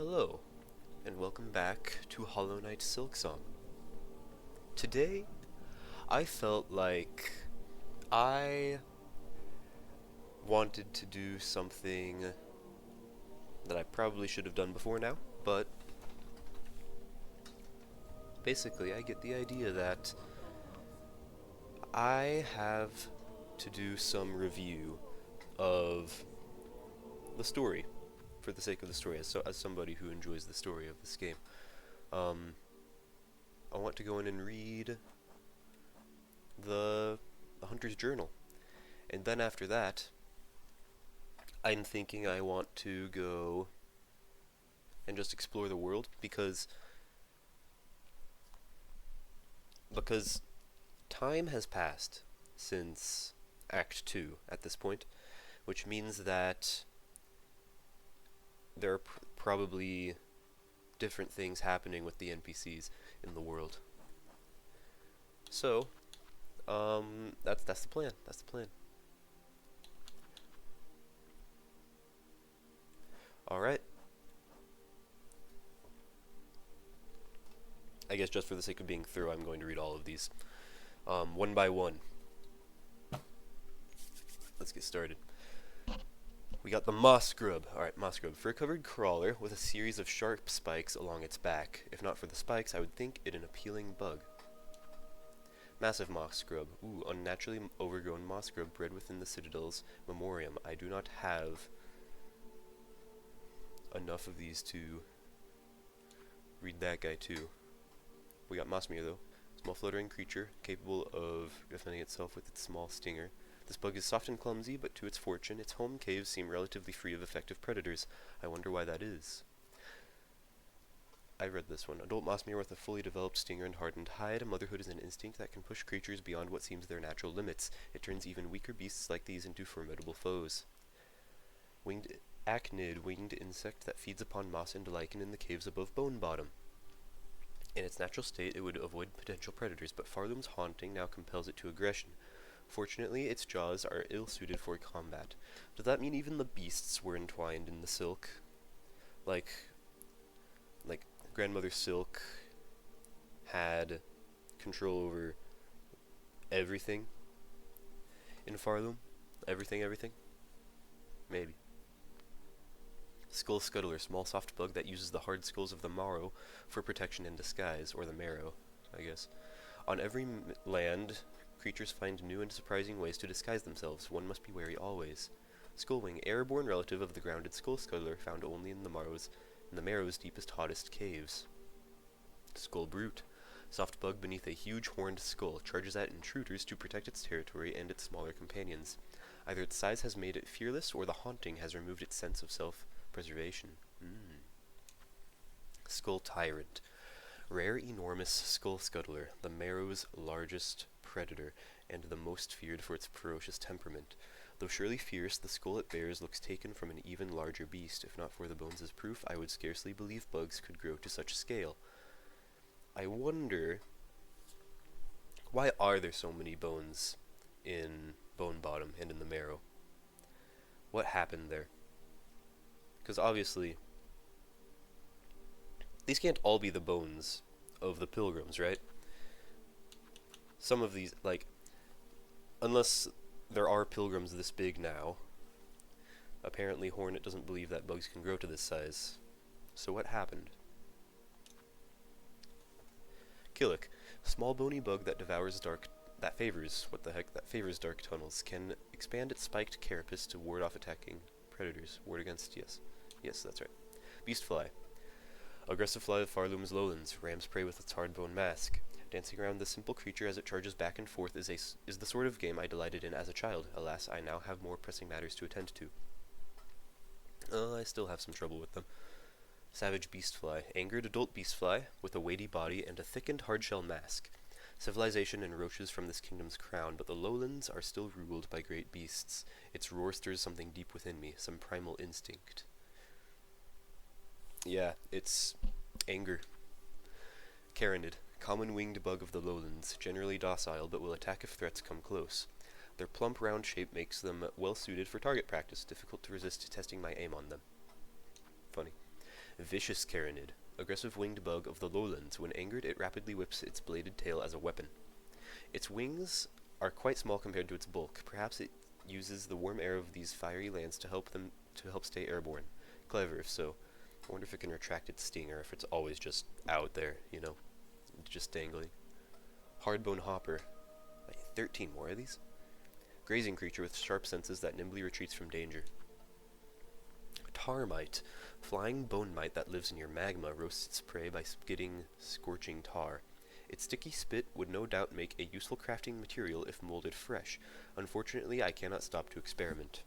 Hello, and welcome back to Hollow Knight Silksong. Today, I felt like I wanted to do something that I probably should have done before now, but basically I get the idea that I have to do some review of the story, for the sake of the story, as somebody who enjoys the story of this game. Um, I want to go in and read the Hunter's Journal. And then after that, I'm thinking I want to go and just explore the world because time has passed since Act 2 at this point, which means that there are probably different things happening with the NPCs in the world. So, that's the plan. That's the plan. Alright. I guess just for the sake of being thorough, I'm going to read all of these. One by one. Let's get started. We got the moss grub. Alright, moss grub. Fur-covered crawler with a series of sharp spikes along its back. If not for the spikes, I would think it an appealing bug. Massive moss grub. Ooh, unnaturally overgrown moss grub bred within the Citadel's memoriam. I do not have enough of these to read that guy too. We got Mossmere though. Small fluttering creature, capable of defending itself with its small stinger. This bug is soft and clumsy, but to its fortune, its home caves seem relatively free of effective predators. I wonder why that is. I read this one. Adult Mossmere with a fully developed stinger and hardened hide. Motherhood is an instinct that can push creatures beyond what seems their natural limits. It turns even weaker beasts like these into formidable foes. Winged achnid, winged insect that feeds upon moss and lichen in the caves above Bone Bottom. In its natural state, it would avoid potential predators, but Farloom's haunting now compels it to aggression. Fortunately, its jaws are ill-suited for combat. Does that mean even the beasts were entwined in the silk? Like Grandmother Silk had control over everything in Farloom? Everything? Maybe. Skull Scuttler, small soft bug that uses the hard skulls of the marrow for protection and disguise, or the marrow, I guess. On every land, creatures find new and surprising ways to disguise themselves. One must be wary always. Skullwing, airborne relative of the grounded Skull Scuttler, found only in the marrow's deepest, hottest caves. Skull Brute, soft bug beneath a huge horned skull, charges at intruders to protect its territory and its smaller companions. Either its size has made it fearless, or the haunting has removed its sense of self-preservation. Skull Tyrant, rare enormous Skull Scuttler, the marrow's largest predator, and the most feared for its ferocious temperament. Though surely fierce, the skull it bears looks taken from an even larger beast. If not for the bones as proof, I would scarcely believe bugs could grow to such scale. I wonder, why are there so many bones in Bone Bottom and in the marrow? What happened there? Because obviously, these can't all be the bones of the pilgrims, right? Some of these, unless there are pilgrims this big now, apparently Hornet doesn't believe that bugs can grow to this size. So what happened? Killick, small bony bug that favors dark tunnels, can expand its spiked carapace to ward off attacking predators. Ward against, yes, that's right. Beastfly, aggressive fly of Farloom's lowlands, rams prey with its hard-bone mask. Dancing around this simple creature as it charges back and forth is the sort of game I delighted in as a child. Alas, I now have more pressing matters to attend to. I still have some trouble with them. Savage Beastfly, angered adult Beastfly with a weighty body and a thickened hardshell mask. Civilization encroaches from this kingdom's crown, but the lowlands are still ruled by great beasts. Its roar stirs something deep within me, some primal instinct. Yeah, it's anger. Carinid, common winged bug of the lowlands, generally docile but will attack if threats come close. Their plump round shape makes them well suited for target practice, difficult to resist testing my aim on them. Funny. vicious carinid, aggressive winged bug of the lowlands. When angered, it rapidly whips its bladed tail as a weapon. Its wings are quite small compared to its bulk. Perhaps it uses the warm air of these fiery lands to help stay airborne. Clever, if so. I wonder if it can retract its sting, or if it's always just out there, you know, just dangling. Hardbone hopper. 13 more of these? Grazing creature with sharp senses that nimbly retreats from danger. Tarmite. Flying bone mite that lives near magma, roasts its prey by skidding scorching tar. Its sticky spit would no doubt make a useful crafting material if molded fresh. Unfortunately, I cannot stop to experiment.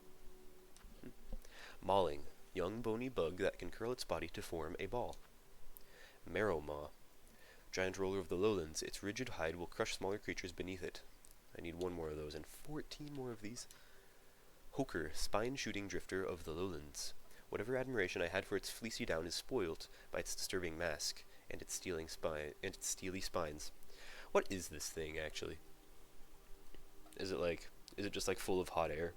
Mauling. Young bony bug that can curl its body to form a ball. Marrow maw. Giant roller of the lowlands. Its rigid hide will crush smaller creatures beneath it. I need one more of those and 14 more of these. Hoker. Spine-shooting drifter of the lowlands. Whatever admiration I had for its fleecy down is spoilt by its disturbing mask and its steely spines. What is this thing, actually? Is it just like full of hot air?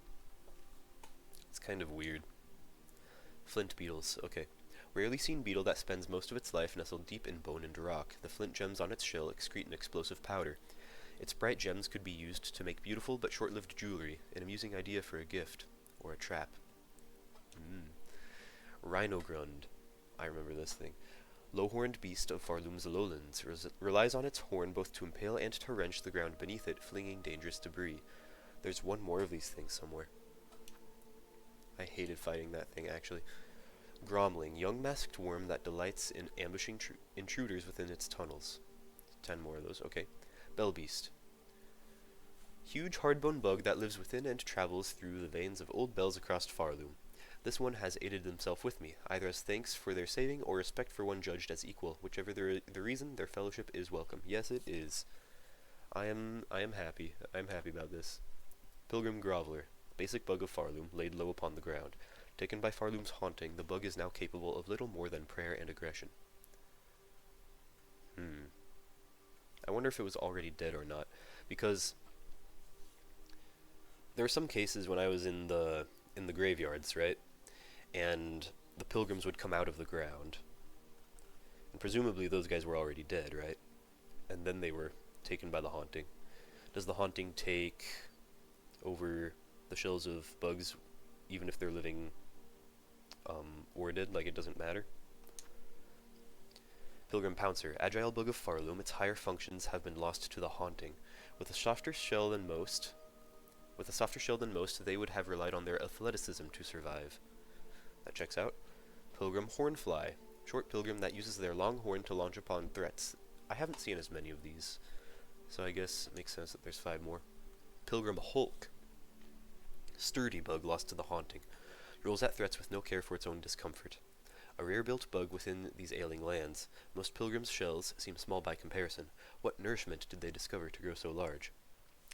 It's kind of weird. Flint beetles, okay. Rarely seen beetle that spends most of its life nestled deep in bone and rock. The flint gems on its shell excrete an explosive powder. Its bright gems could be used to make beautiful but short-lived jewelry, an amusing idea for a gift, or a trap. Rhinogrund. I remember this thing. Low-horned beast of Farloom's lowlands, relies on its horn both to impale and to wrench the ground beneath it, flinging dangerous debris. There's one more of these things somewhere. I hated fighting that thing, actually. Gromling, young masked worm that delights in ambushing intruders within its tunnels. 10 more of those, okay. Bell beast. Huge hardbone bug that lives within and travels through the veins of old bells across Farloom. This one has aided himself with me, either as thanks for their saving or respect for one judged as equal. Whichever the reason, their fellowship is welcome. Yes, it is. I am happy. I'm happy about this. Pilgrim Groveler. Basic bug of Farloom, laid low upon the ground. Taken by Farloom's haunting, the bug is now capable of little more than prayer and aggression. I wonder if it was already dead or not, because there were some cases when I was in the graveyards, right? And the pilgrims would come out of the ground. And presumably those guys were already dead, right? And then they were taken by the haunting. Does the haunting take over the shells of bugs even if they're living or dead? Like, it doesn't matter? Pilgrim Pouncer. Agile bug of Farloom, its higher functions have been lost to the haunting. With a softer shell than most, they would have relied on their athleticism to survive. That checks out. Pilgrim Hornfly. Short pilgrim that uses their long horn to launch upon threats. I haven't seen as many of these, so I guess it makes sense that there's 5 more. Pilgrim Hulk. Sturdy bug lost to the haunting. Rolls at threats with no care for its own discomfort. A rare-built bug within these ailing lands. Most pilgrims' shells seem small by comparison. What nourishment did they discover to grow so large?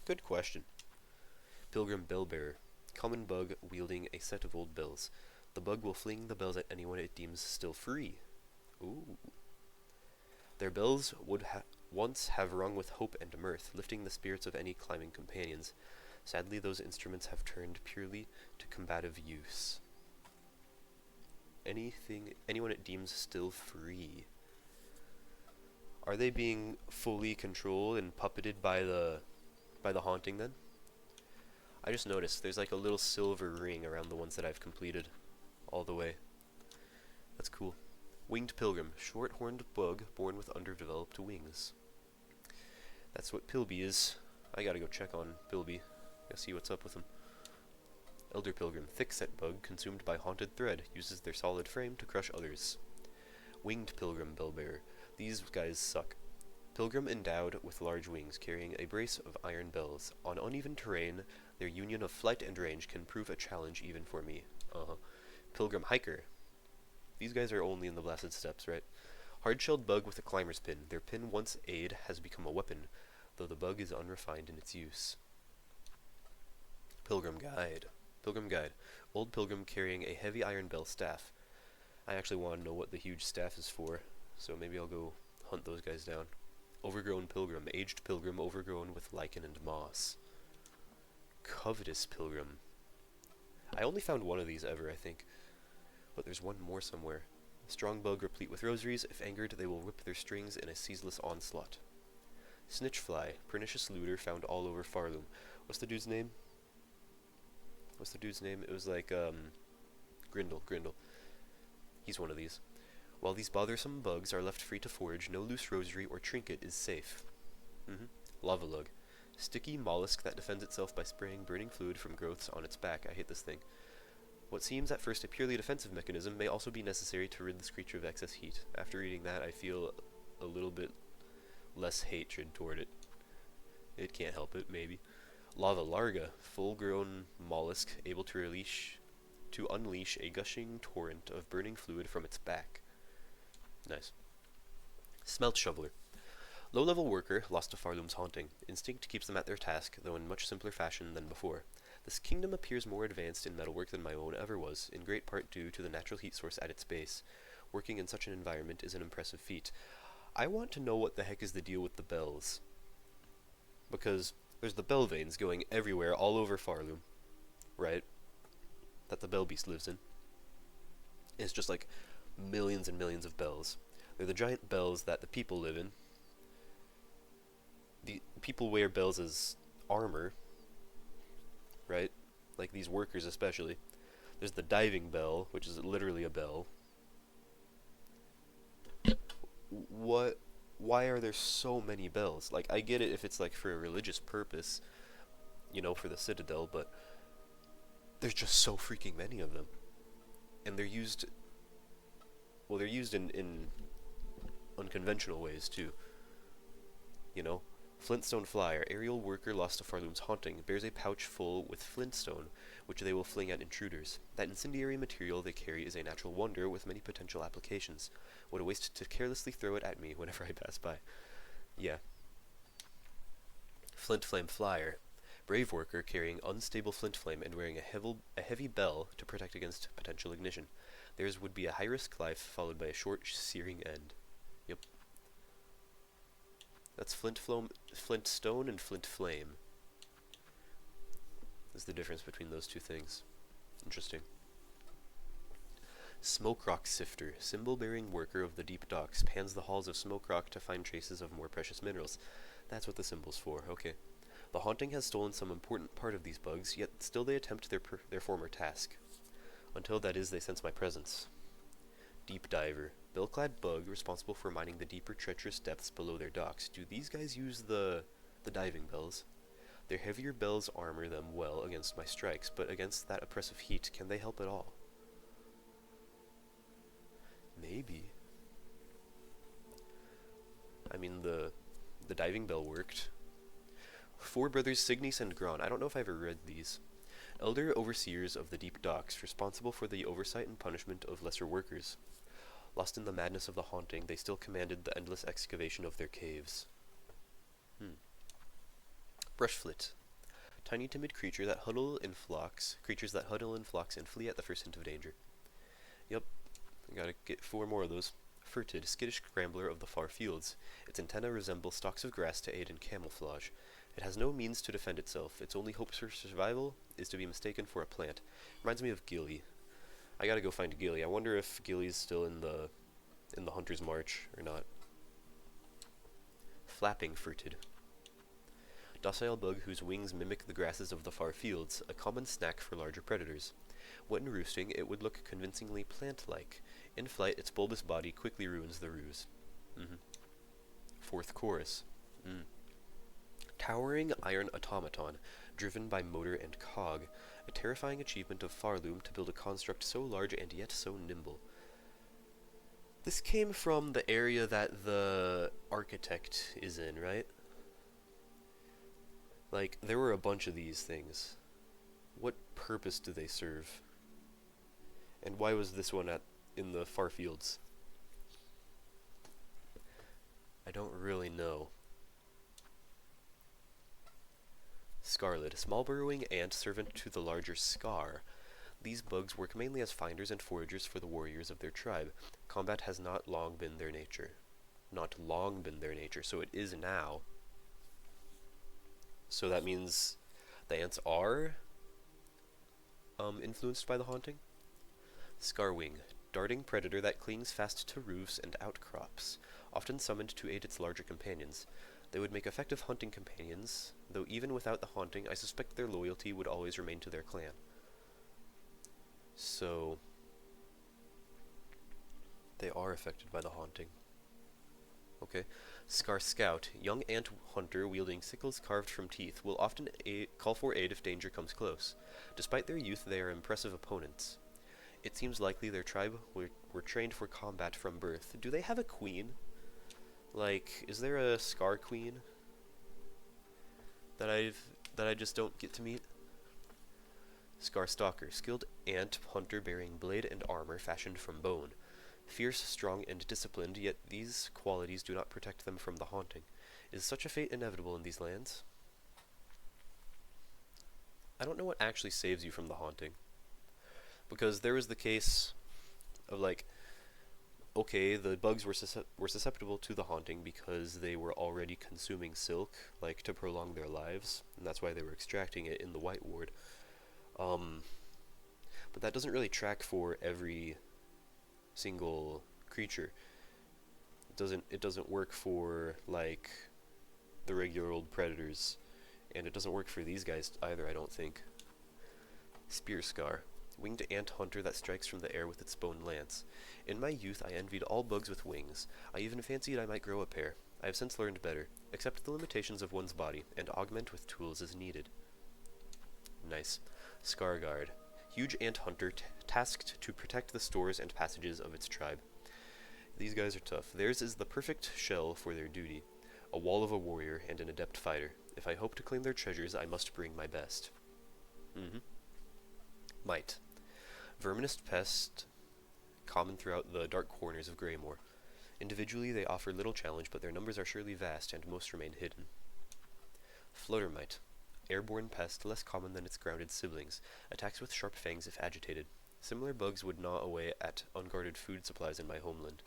Good question. Pilgrim Bellbearer. Common bug wielding a set of old bells. The bug will fling the bells at anyone it deems still free. Ooh. Their bells would once have rung with hope and mirth, lifting the spirits of any climbing companions. Sadly, those instruments have turned purely to combative use. Anyone it deems still free. Are they being fully controlled and puppeted by the haunting then? I just noticed there's like a little silver ring around the ones that I've completed all the way. That's cool. Winged Pilgrim, short-horned bug born with underdeveloped wings. That's what Pilby is. I gotta go check on Pilby. Gotta see what's up with him. Elder Pilgrim, thick-set bug consumed by haunted thread, uses their solid frame to crush others. Winged Pilgrim Bellbearer. These guys suck. Pilgrim endowed with large wings, carrying a brace of iron bells. On uneven terrain, their union of flight and range can prove a challenge even for me. Pilgrim Hiker. These guys are only in the Blasted Steppes, right? Hard-shelled bug with a climber's pin. Their pin, once aid, has become a weapon, though the bug is unrefined in its use. Pilgrim Guide. Pilgrim Guide. Old pilgrim carrying a heavy iron bell staff. I actually want to know what the huge staff is for, so maybe I'll go hunt those guys down. Overgrown pilgrim. Aged pilgrim overgrown with lichen and moss. Covetous pilgrim. I only found one of these ever, I think. But there's one more somewhere. Strong bug replete with rosaries. If angered, they will whip their strings in a ceaseless onslaught. Snitchfly, pernicious looter found all over Farloom. What's the dude's name? It was like, Grindle. He's one of these. While these bothersome bugs are left free to forage, no loose rosary or trinket is safe. Lava lug. Sticky mollusk that defends itself by spraying burning fluid from growths on its back. I hate this thing. What seems at first a purely defensive mechanism may also be necessary to rid this creature of excess heat. After reading that, I feel a little bit less hatred toward it. It can't help it, maybe. Lava larga, full-grown mollusk able to unleash a gushing torrent of burning fluid from its back. Nice. Smelt shoveler. Low-level worker, lost to Farloom's haunting. Instinct keeps them at their task, though in much simpler fashion than before. This kingdom appears more advanced in metalwork than my own ever was, in great part due to the natural heat source at its base. Working in such an environment is an impressive feat. I want to know what the heck is the deal with the bells. Because there's the bell veins going everywhere all over Farloom, right? That the bell beast lives in. It's just like millions and millions of bells. They're the giant bells that the people live in. The people wear bells as armor, right? Like these workers especially. There's the diving bell, which is literally a bell. Why are there so many bells? Like, I get it if it's like for a religious purpose, you know, for the Citadel, but there's just so freaking many of them. And they're used, well, they're used in unconventional ways too. You know? Flintstone Flyer, aerial worker lost to Farloom's haunting, bears a pouch full with flintstone, which they will fling at intruders. That incendiary material they carry is a natural wonder with many potential applications. What a waste to carelessly throw it at me whenever I pass by. Yeah. Flint Flame Flyer, brave worker carrying unstable flint flame and wearing a heavy bell to protect against potential ignition. Theirs would be a high-risk life followed by a short, searing end. Yep. That's Flintstone and Flint Flame. That's the difference between those two things. Interesting. Smoke Rock Sifter, symbol-bearing worker of the deep docks, pans the halls of Smoke Rock to find traces of more precious minerals. That's what the symbol's for, okay. The haunting has stolen some important part of these bugs, yet still they attempt their former task. Until, that is, they sense my presence. Deep Diver, bell-clad bug responsible for mining the deeper, treacherous depths below their docks. Do these guys use the diving bells? Their heavier bells armor them well against my strikes, but against that oppressive heat, can they help at all? Maybe. I mean, the diving bell worked. Four brothers Signis and Gron. I don't know if I ever read these. Elder overseers of the deep docks, responsible for the oversight and punishment of lesser workers. Lost in the madness of the haunting, they still commanded the endless excavation of their caves. Brushflit. Tiny timid creatures that huddle in flocks and flee at the first hint of danger. Yep, gotta get 4 more of those. Furted, skittish scrambler of the far fields. Its antennae resemble stalks of grass to aid in camouflage. It has no means to defend itself. Its only hope for survival is to be mistaken for a plant. Reminds me of Gilly. I gotta go find Gilly. I wonder if Gilly's still in the Hunter's March or not. Flapping Furted. Docile bug whose wings mimic the grasses of the far fields, a common snack for larger predators. When roosting, it would look convincingly plant-like. In flight, its bulbous body quickly ruins the ruse. Fourth chorus. Towering iron automaton, driven by motor and cog. A terrifying achievement of Farloom to build a construct so large and yet so nimble. This came from the area that the architect is in, right? Like, there were a bunch of these things. What purpose do they serve? And why was this one in the far fields? I don't really know. Scarlet, small burrowing ant servant to the larger Scar. These bugs work mainly as finders and foragers for the warriors of their tribe. Combat has not long been their nature. So it is now. So that means the ants are influenced by the haunting? Scarwing, darting predator that clings fast to roofs and outcrops, often summoned to aid its larger companions. They would make effective hunting companions, though even without the haunting, I suspect their loyalty would always remain to their clan. So, they are affected by the haunting. Okay. Scar Scout, young ant hunter wielding sickles carved from teeth, will often call for aid if danger comes close. Despite their youth, they are impressive opponents. It seems likely their tribe were trained for combat from birth. Do they have a queen? Like, is there a Scar Queen that I just don't get to meet? Scar Stalker, skilled ant hunter bearing blade and armor fashioned from bone. Fierce, strong, and disciplined, yet these qualities do not protect them from the haunting. Is such a fate inevitable in these lands? I don't know what actually saves you from the haunting. Because there was the case of, like, okay, the bugs were susceptible to the haunting because they were already consuming silk, like, to prolong their lives, and that's why they were extracting it in the White Ward. But that doesn't really track for every single creature. It doesn't work for, like, the regular old predators, and it doesn't work for these guys either, I don't think. Spear Scar, winged ant hunter that strikes from the air with its bone lance. In my youth, I envied all bugs with wings. I even fancied I might grow a pair. I have since learned better. Accept the limitations of one's body, and augment with tools as needed. Nice. Scar Guard, huge ant hunter tasked to protect the stores and passages of its tribe. These guys are tough. Theirs is the perfect shell for their duty, a wall of a warrior and an adept fighter. If I hope to claim their treasures, I must bring my best. Might. Verminous pest, common throughout the dark corners of Greymore. Individually, they offer little challenge, but their numbers are surely vast, and most remain hidden. Fluttermite, airborne pest less common than its grounded siblings, attacks with sharp fangs if agitated. Similar bugs would gnaw away at unguarded food supplies in my homeland.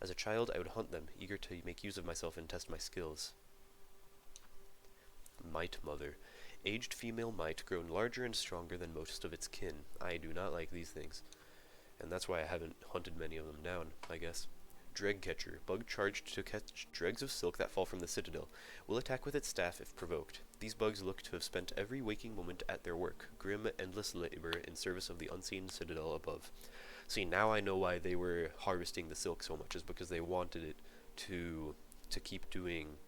As a child, I would hunt them, eager to make use of myself and test my skills. Mite Mother, aged female mite grown larger and stronger than most of its kin. I do not like these things, and that's why I haven't hunted many of them down, I guess. Dreg Catcher, bug charged to catch dregs of silk that fall from the citadel, will attack with its staff if provoked. These bugs look to have spent every waking moment at their work, grim, endless labor in service of the unseen citadel above. See, now I know why they were harvesting the silk so much, is because they wanted it to keep doing.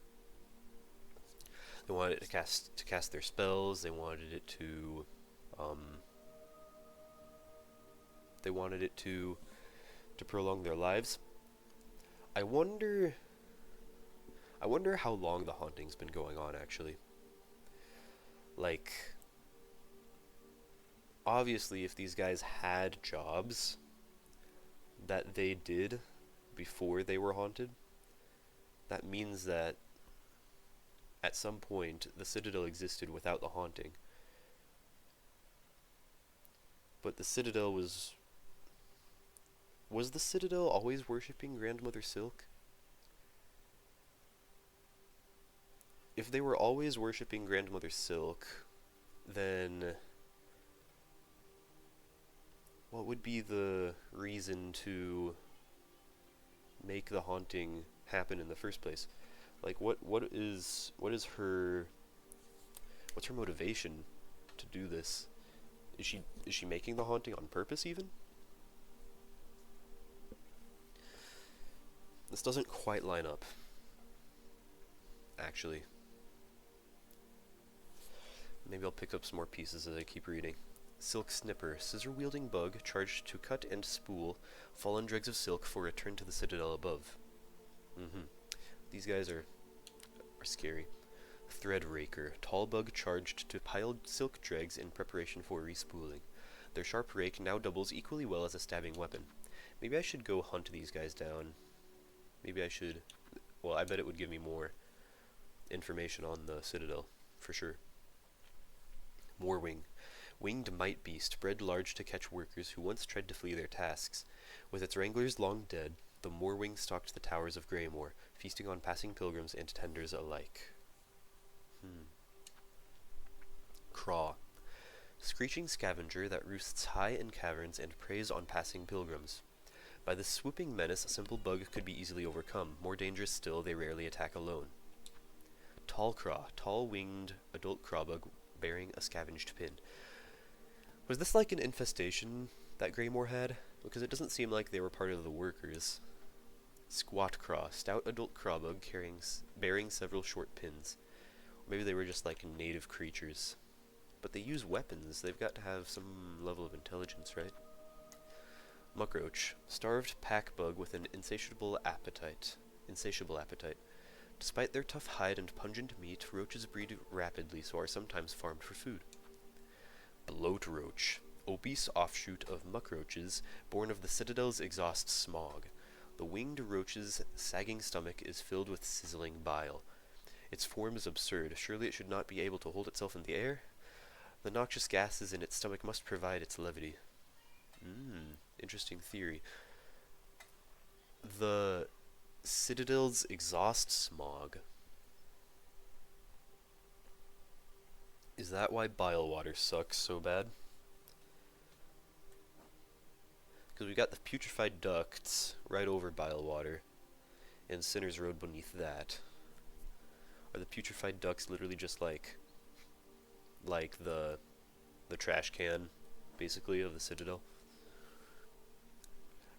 They wanted it to cast their spells. They wanted it to prolong their lives. I wonder how long the haunting's been going on, actually. Like, obviously, if these guys had jobs that they did before they were haunted, that means that at some point the Citadel existed without the haunting. But the Citadel was the Citadel always worshipping Grandmother Silk? If they were always worshipping Grandmother Silk, then what would be the reason to make the haunting happen in the first place? Like, what's her motivation to do this? Is she making the haunting on purpose even? This doesn't quite line up, actually. Maybe I'll pick up some more pieces as I keep reading. Silk Snipper, scissor-wielding bug charged to cut and spool fallen dregs of silk for return to the citadel above. These guys are scary. Thread Raker, tall bug charged to pile silk dregs in preparation for respooling. Their sharp rake now doubles equally well as a stabbing weapon. Maybe I should go hunt these guys down. Maybe I should. Well, I bet it would give me more information on the citadel, for sure. Moorwing, winged mite beast, bred large to catch workers who once tried to flee their tasks. With its wranglers long dead, the Moorwing stalked the towers of Greymore, feasting on passing pilgrims and tenders alike. Craw, screeching scavenger that roosts high in caverns and preys on passing pilgrims. By this swooping menace, a simple bug could be easily overcome. More dangerous still, they rarely attack alone. Tall craw, tall-winged adult crawbug bearing a scavenged pin. Was this like an infestation that Greymore had? Because it doesn't seem like they were part of the workers. Squat craw, stout adult crawbug bearing several short pins. Or maybe they were just like native creatures. But they use weapons. They've got to have some level of intelligence, right? Muckroach, starved pack bug with an insatiable appetite. Despite their tough hide and pungent meat, roaches breed rapidly, so are sometimes farmed for food. Bloat roach, obese offshoot of muckroaches, born of the Citadel's exhaust smog. The winged roach's sagging stomach is filled with sizzling bile. Its form is absurd. Surely it should not be able to hold itself in the air? The noxious gases in its stomach must provide its levity. Interesting theory. The Citadel's exhaust smog. Is that why bile water sucks so bad? Because we got the putrefied ducts right over bile water, and Sinner's Road beneath that. Are the putrefied ducts literally just like the trash can, basically, of the Citadel?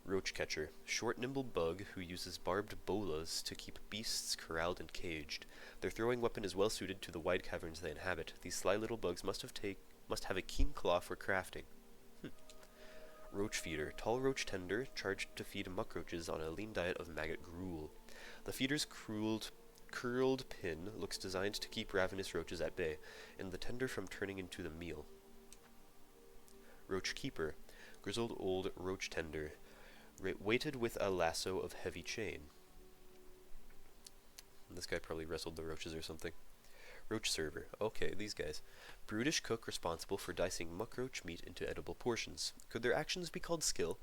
Roach catcher, short nimble bug who uses barbed bolas to keep beasts corralled and caged. Their throwing weapon is well suited to the wide caverns they inhabit. These sly little bugs must have a keen claw for crafting. Roach feeder, tall roach tender charged to feed muckroaches on a lean diet of maggot gruel. The feeder's curled pin looks designed to keep ravenous roaches at bay, and the tender from turning into the meal. Roach keeper, grizzled old roach tender, weighted with a lasso of heavy chain. This guy probably wrestled the roaches or something. Roach server. Okay, these guys. Brutish cook responsible for dicing muckroach meat into edible portions. Could their actions be called skill?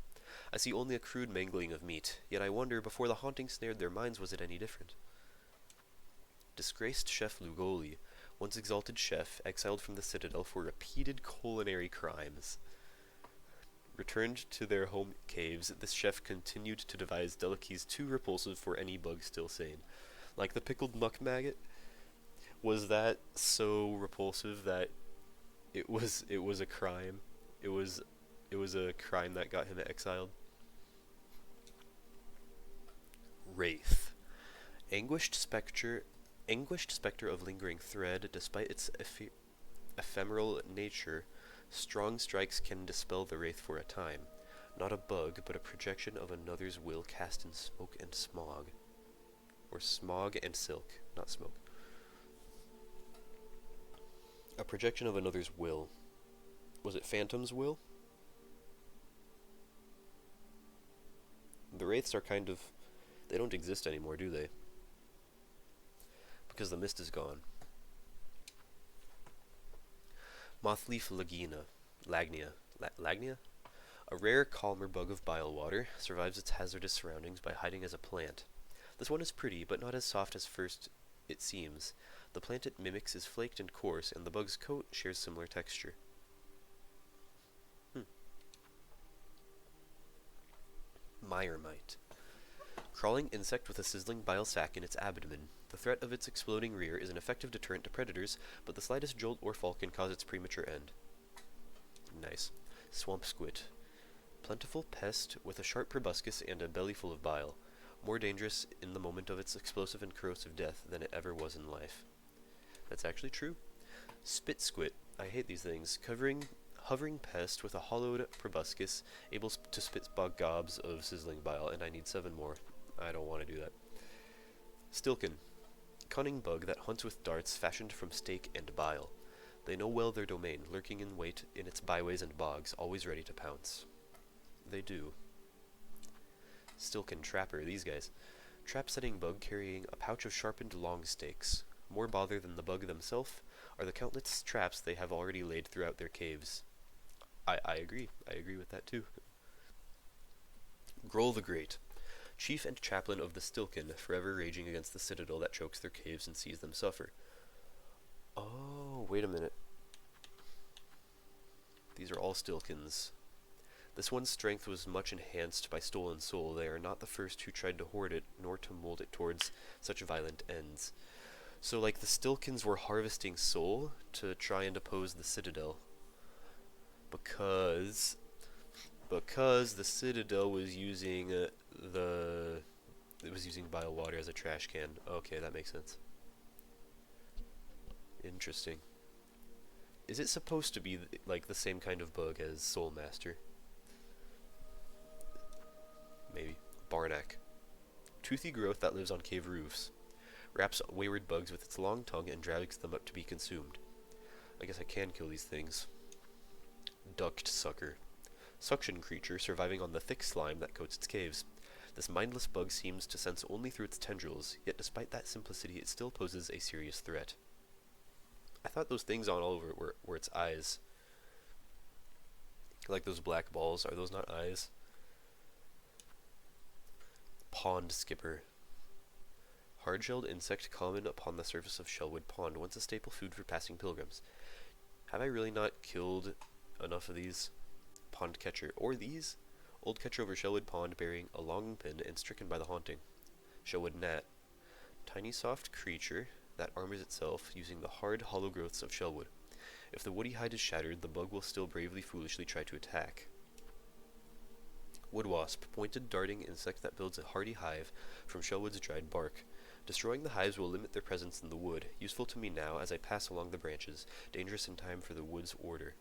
I see only a crude mangling of meat, yet I wonder, before the haunting snared their minds, was it any different? Disgraced Chef Lugoli, once exalted chef, exiled from the Citadel for repeated culinary crimes. Returned to their home caves, this chef continued to devise delicacies too repulsive for any bug still sane. Like the pickled muck maggot? Was that so repulsive that it was a crime? It was a crime that got him exiled? Wraith. Anguished spectre of lingering thread, despite its ephemeral nature, strong strikes can dispel the wraith for a time. Not a bug, but a projection of another's will cast in smoke and smog. Or smog and silk, not smoke. A projection of another's will. Was it Phantom's will? The wraiths are kind of... they don't exist anymore, do they? Because the mist is gone. Mothleaf Lagnia? A rare, calmer bug of bile water, survives its hazardous surroundings by hiding as a plant. This one is pretty, but not as soft as first it seems. The plant it mimics is flaked and coarse, and the bug's coat shares similar texture. Myrmite. Crawling insect with a sizzling bile sac in its abdomen. The threat of its exploding rear is an effective deterrent to predators, but the slightest jolt or fall can cause its premature end. Nice. Swamp squid. Plentiful pest with a sharp proboscis and a belly full of bile. More dangerous in the moment of its explosive and corrosive death than it ever was in life. That's actually true. Spit squid. I hate these things. Hovering pest with a hollowed proboscis, able to spit gobs of sizzling bile, and I need 7 more. I don't want to do that. Stilken. Cunning bug that hunts with darts fashioned from steak and bile. They know well their domain, lurking in wait in its byways and bogs, always ready to pounce. They do. Stilken trapper, these guys. Trap-setting bug carrying a pouch of sharpened long stakes. More bother than the bug themselves are the countless traps they have already laid throughout their caves. I agree. I agree with that too. Groll the Great. Chief and chaplain of the Stilken, forever raging against the citadel that chokes their caves and sees them suffer. Oh, wait a minute. These are all Stilkens. This one's strength was much enhanced by stolen soul. They are not the first who tried to hoard it, nor to mold it towards such violent ends. So, like, the Stilkins were harvesting soul to try and oppose the Citadel. Because the Citadel was using it was using bile water as a trash can. Okay, that makes sense. Interesting. Is it supposed to be like the same kind of bug as Soul Master? Maybe. Barnack. Toothy growth that lives on cave roofs. Wraps wayward bugs with its long tongue and drags them up to be consumed. I guess I can kill these things. Duct sucker. Suction creature surviving on the thick slime that coats its caves. This mindless bug seems to sense only through its tendrils, yet despite that simplicity it still poses a serious threat. I thought those things on all over it were its eyes. Like those black balls, are those not eyes? Pond skipper. Hard-shelled insect common upon the surface of Shellwood Pond, once a staple food for passing pilgrims. Have I really not killed enough of these? Pond catcher. Or these? Old catcher over Shellwood Pond bearing a long pin and stricken by the haunting. Shellwood gnat. Tiny soft creature that armors itself using the hard, hollow growths of Shellwood. If the woody hide is shattered, the bug will still bravely, foolishly try to attack. Wood wasp. Pointed, darting insect that builds a hardy hive from Shellwood's dried bark. Destroying the hives will limit their presence in the wood, useful to me now as I pass along the branches, dangerous in time for the wood's order.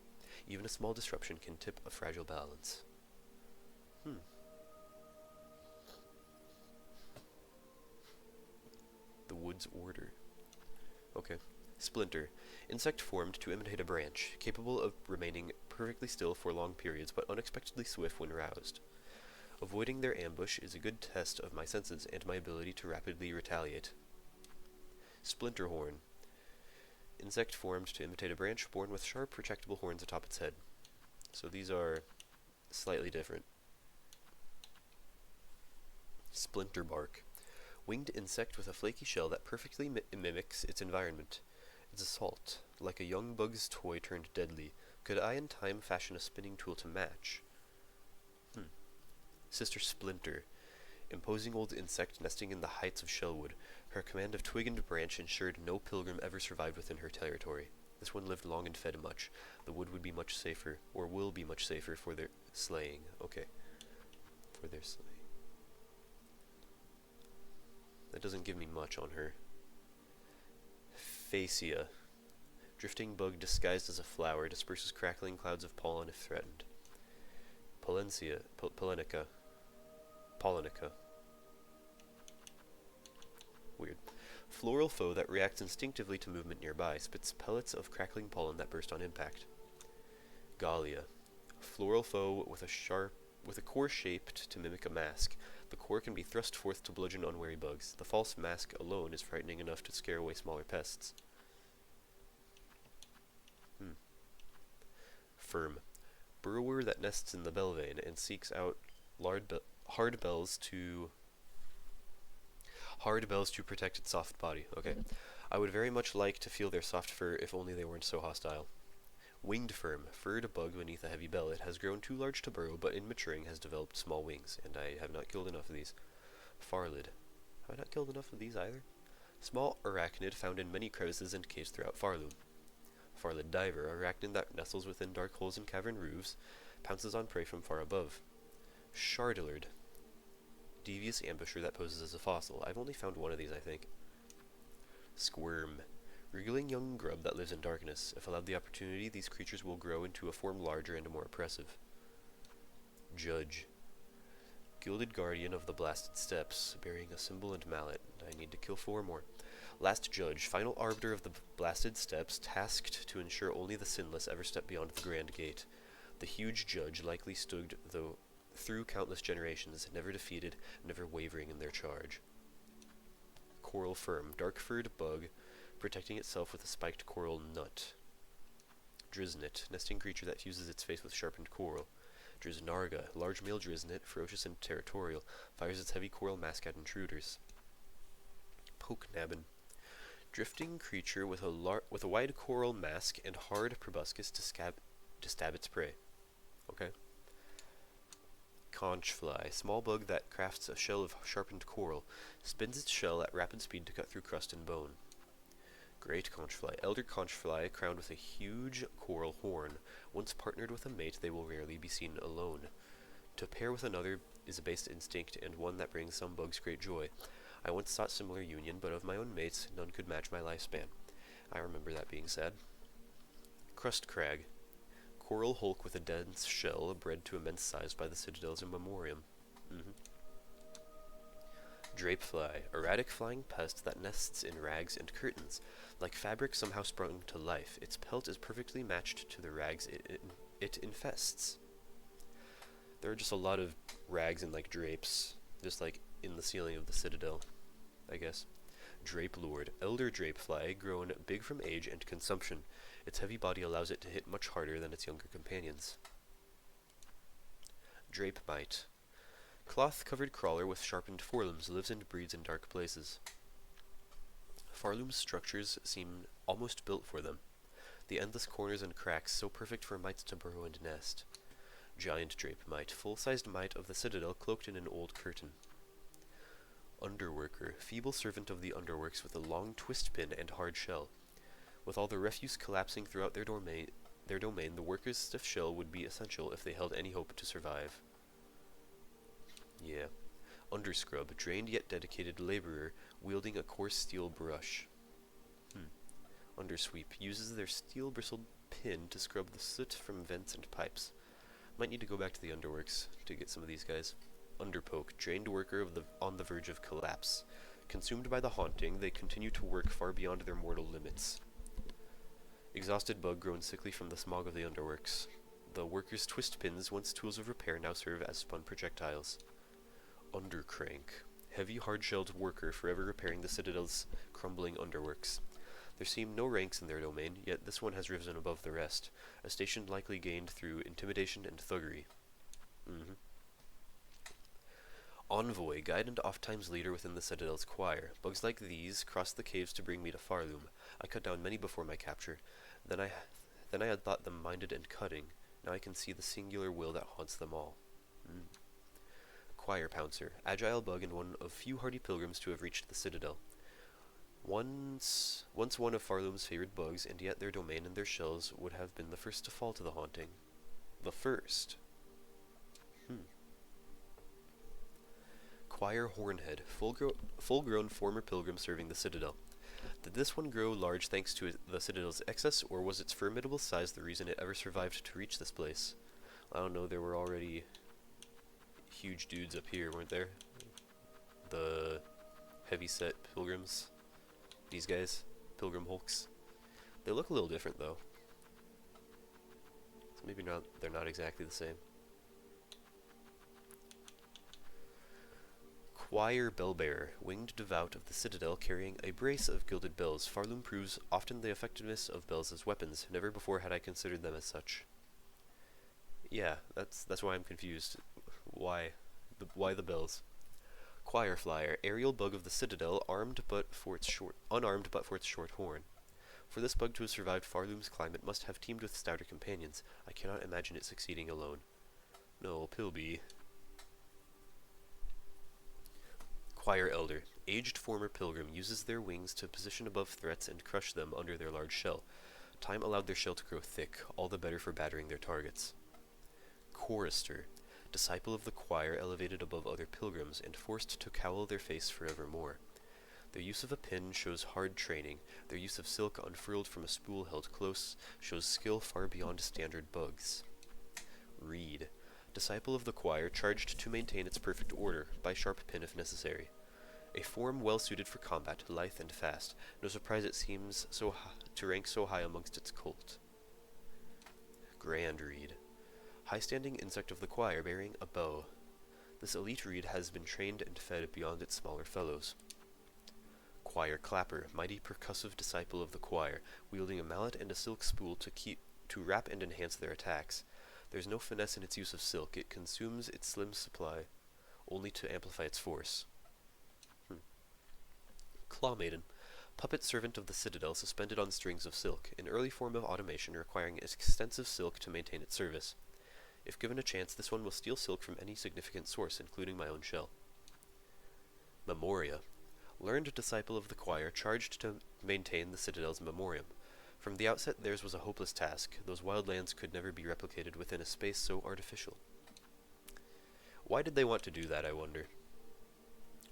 Even a small disruption can tip a fragile balance. The wood's order. Okay. Splinter. Insect formed to imitate a branch, capable of remaining perfectly still for long periods, but unexpectedly swift when roused. Avoiding their ambush is a good test of my senses and my ability to rapidly retaliate. Splinter horn. Insect formed to imitate a branch, born with sharp, retractable horns atop its head. So these are slightly different. Splinter bark. Winged insect with a flaky shell that perfectly mimics its environment. Its assault, like a young bug's toy turned deadly. Could I in time fashion a spinning tool to match? Sister Splinter. Imposing old insect nesting in the heights of Shellwood. Her command of twig and branch ensured no pilgrim ever survived within her territory. This one lived long and fed much. The wood would be much safer, or will be much safer for their slaying. Okay. For their slaying. That doesn't give me much on her. Phasia. Drifting bug disguised as a flower disperses crackling clouds of pollen if threatened. Pollenica. Weird. Floral foe that reacts instinctively to movement nearby, spits pellets of crackling pollen that burst on impact. Gallia. Floral foe with a core shaped to mimic a mask. The core can be thrust forth to bludgeon unwary bugs. The false mask alone is frightening enough to scare away smaller pests. Firm. Burrower that nests in the belvane and seeks out hard bells to protect its soft body. Okay. I would very much like to feel their soft fur if only they weren't so hostile. Winged firm, furred bug beneath a heavy bell. It has grown too large to burrow, but in maturing has developed small wings, and I have not killed enough of these. Farlid. Have I not killed enough of these either? Small arachnid found in many crevices and caves throughout Farloom. Farlid diver, arachnid that nestles within dark holes and cavern roofs, pounces on prey from far above. Shardillard. Devious ambusher that poses as a fossil. I've only found one of these, I think. Squirm. Wriggling young grub that lives in darkness. If allowed the opportunity, these creatures will grow into a form larger and more oppressive. Judge. Gilded guardian of the blasted steppes, bearing a symbol and mallet. I need to kill 4 more. Last judge, final arbiter of the blasted steppes, tasked to ensure only the sinless ever step beyond the grand gate. The huge judge likely stood through countless generations, never defeated, never wavering in their charge. Coral firm, dark-furred bug, protecting itself with a spiked coral nut. Drisnit, nesting creature that fuses its face with sharpened coral. Drisnarga, large male drisnit, ferocious and territorial, fires its heavy coral mask at intruders. Pokenabbin, drifting creature with a wide coral mask and hard proboscis to stab its prey. Okay. Conchfly, small bug that crafts a shell of sharpened coral, spins its shell at rapid speed to cut through crust and bone. Great conchfly, elder conchfly crowned with a huge coral horn. Once partnered with a mate, they will rarely be seen alone. To pair with another is a base instinct and one that brings some bugs great joy. I once sought similar union, but of my own mates, none could match my lifespan. I remember that being said. Crust crag, coral hulk with a dense shell bred to immense size by the citadels in memoriam. Drapefly, erratic flying pest that nests in rags and curtains. Like fabric somehow sprung to life, its pelt is perfectly matched to the rags it infests. There are just a lot of rags and like drapes, just like in the ceiling of the citadel, I guess. Drape Lord, elder drapefly, grown big from age and consumption. Its heavy body allows it to hit much harder than its younger companions. Drape Mite, cloth-covered crawler with sharpened forelimbs, lives and breeds in dark places. Farloom's structures seem almost built for them. The endless corners and cracks so perfect for mites to burrow and nest. Giant drape mite, full-sized mite of the citadel cloaked in an old curtain. Underworker, feeble servant of the underworks with a long twist pin and hard shell. With all the refuse collapsing throughout their domain, the workers' stiff shell would be essential if they held any hope to survive. Yeah. Underscrub, drained yet dedicated laborer, wielding a coarse steel brush. Undersweep, uses their steel-bristled pin to scrub the soot from vents and pipes. Might need to go back to the underworks to get some of these guys. Underpoke, drained worker on the verge of collapse. Consumed by the haunting, they continue to work far beyond their mortal limits. Exhausted bug grown sickly from the smog of the underworks. The workers' twist pins, once tools of repair, now serve as spun projectiles. Undercrank, heavy hard-shelled worker forever repairing the citadel's crumbling underworks. There seem no ranks in their domain, yet this one has risen above the rest, a station likely gained through intimidation and thuggery. Envoy, guide and oft-times leader within the citadel's choir. Bugs like these crossed the caves to bring me to Farloom. I cut down many before my capture. Then I had thought them minded and cutting. Now I can see the singular will that haunts them all. Choir Pouncer, agile bug and one of few hardy pilgrims to have reached the citadel. Once one of Farloom's favorite bugs, and yet their domain and their shells would have been the first to fall to the haunting. The first. Choir Hornhead, full-grown former pilgrim serving the citadel. Did this one grow large thanks to the citadel's excess, or was its formidable size the reason it ever survived to reach this place? I don't know, there were already huge dudes up here, weren't there? The heavy-set pilgrims. These guys, pilgrim hulks. They look a little different, though. So maybe they're not exactly the same. Choir Bellbearer, winged devout of the citadel carrying a brace of gilded bells. Farloom proves often the effectiveness of bells as weapons. Never before had I considered them as such. Yeah, that's why I'm confused. Why the bells? Choir Flyer, aerial bug of the citadel, unarmed but for its short horn. For this bug to have survived Farloom's climate must have teamed with stouter companions. I cannot imagine it succeeding alone. No, Pilby. Choir Elder, aged former pilgrim, uses their wings to position above threats and crush them under their large shell. Time allowed their shell to grow thick, all the better for battering their targets. Chorister, disciple of the choir elevated above other pilgrims and forced to cowl their face forevermore. Their use of a pin shows hard training. Their use of silk unfurled from a spool held close shows skill far beyond standard bugs. Reed, disciple of the choir charged to maintain its perfect order, by sharp pin if necessary. A form well suited for combat, lithe and fast. No surprise it seems to rank so high amongst its cult. Grand Reed, high-standing insect of the choir bearing a bow. This elite reed has been trained and fed beyond its smaller fellows. Choir Clapper, mighty percussive disciple of the choir, wielding a mallet and a silk spool to wrap and enhance their attacks. There's no finesse in its use of silk. It consumes its slim supply, only to amplify its force. Claw Maiden, puppet servant of the citadel suspended on strings of silk, an early form of automation requiring extensive silk to maintain its service. If given a chance, this one will steal silk from any significant source, including my own shell. Memoria. Learned disciple of the choir, charged to maintain the Citadel's memoriam. From the outset, theirs was a hopeless task. Those wild lands could never be replicated within a space so artificial. Why did they want to do that, I wonder?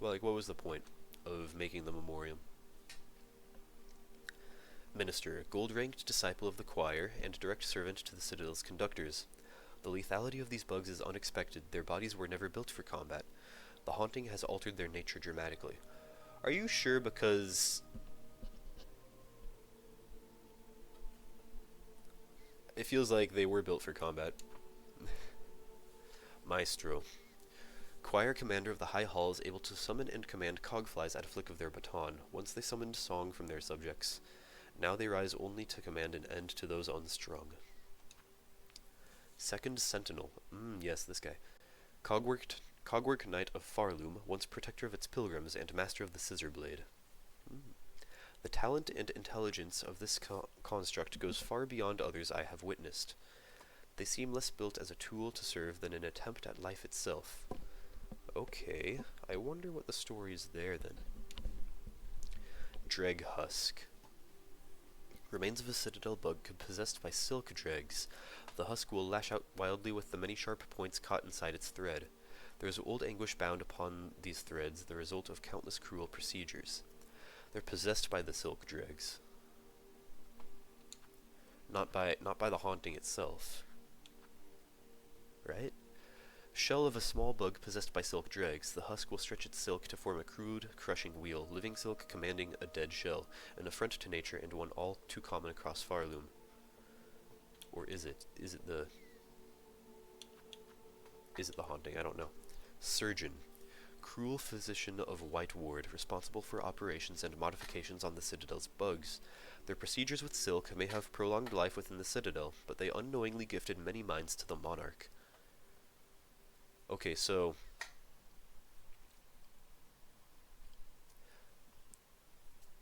Well, like, what was the point of making the memoriam? Minister, gold-ranked disciple of the choir, and direct servant to the Citadel's conductors. The lethality of these bugs is unexpected. Their bodies were never built for combat. The haunting has altered their nature dramatically. Are you sure? Because it feels like they were built for combat. Maestro. Choir commander of the High Halls, able to summon and command cogflies at a flick of their baton. Once they summoned song from their subjects. Now they rise only to command an end to those unstrung. Second Sentinel. Yes, this guy. Cogwork Knight of Farloom, once protector of its pilgrims and master of the scissor blade. The talent and intelligence of this construct goes far beyond others I have witnessed. They seem less built as a tool to serve than an attempt at life itself. Okay, I wonder what the story is there then. Dreg Husk. Remains of a citadel bug possessed by silk dregs. The husk will lash out wildly with the many sharp points caught inside its thread. There is old anguish bound upon these threads, the result of countless cruel procedures. They're possessed by the silk dregs. Not by the haunting itself. Right? Shell of a small bug possessed by silk dregs. The husk will stretch its silk to form a crude, crushing wheel, living silk commanding a dead shell, an affront to nature and one all too common across Farloom. Or is it? Is it the haunting? I don't know. Surgeon. Cruel physician of White Ward, responsible for operations and modifications on the Citadel's bugs. Their procedures with silk may have prolonged life within the Citadel, but they unknowingly gifted many minds to the monarch. Okay, so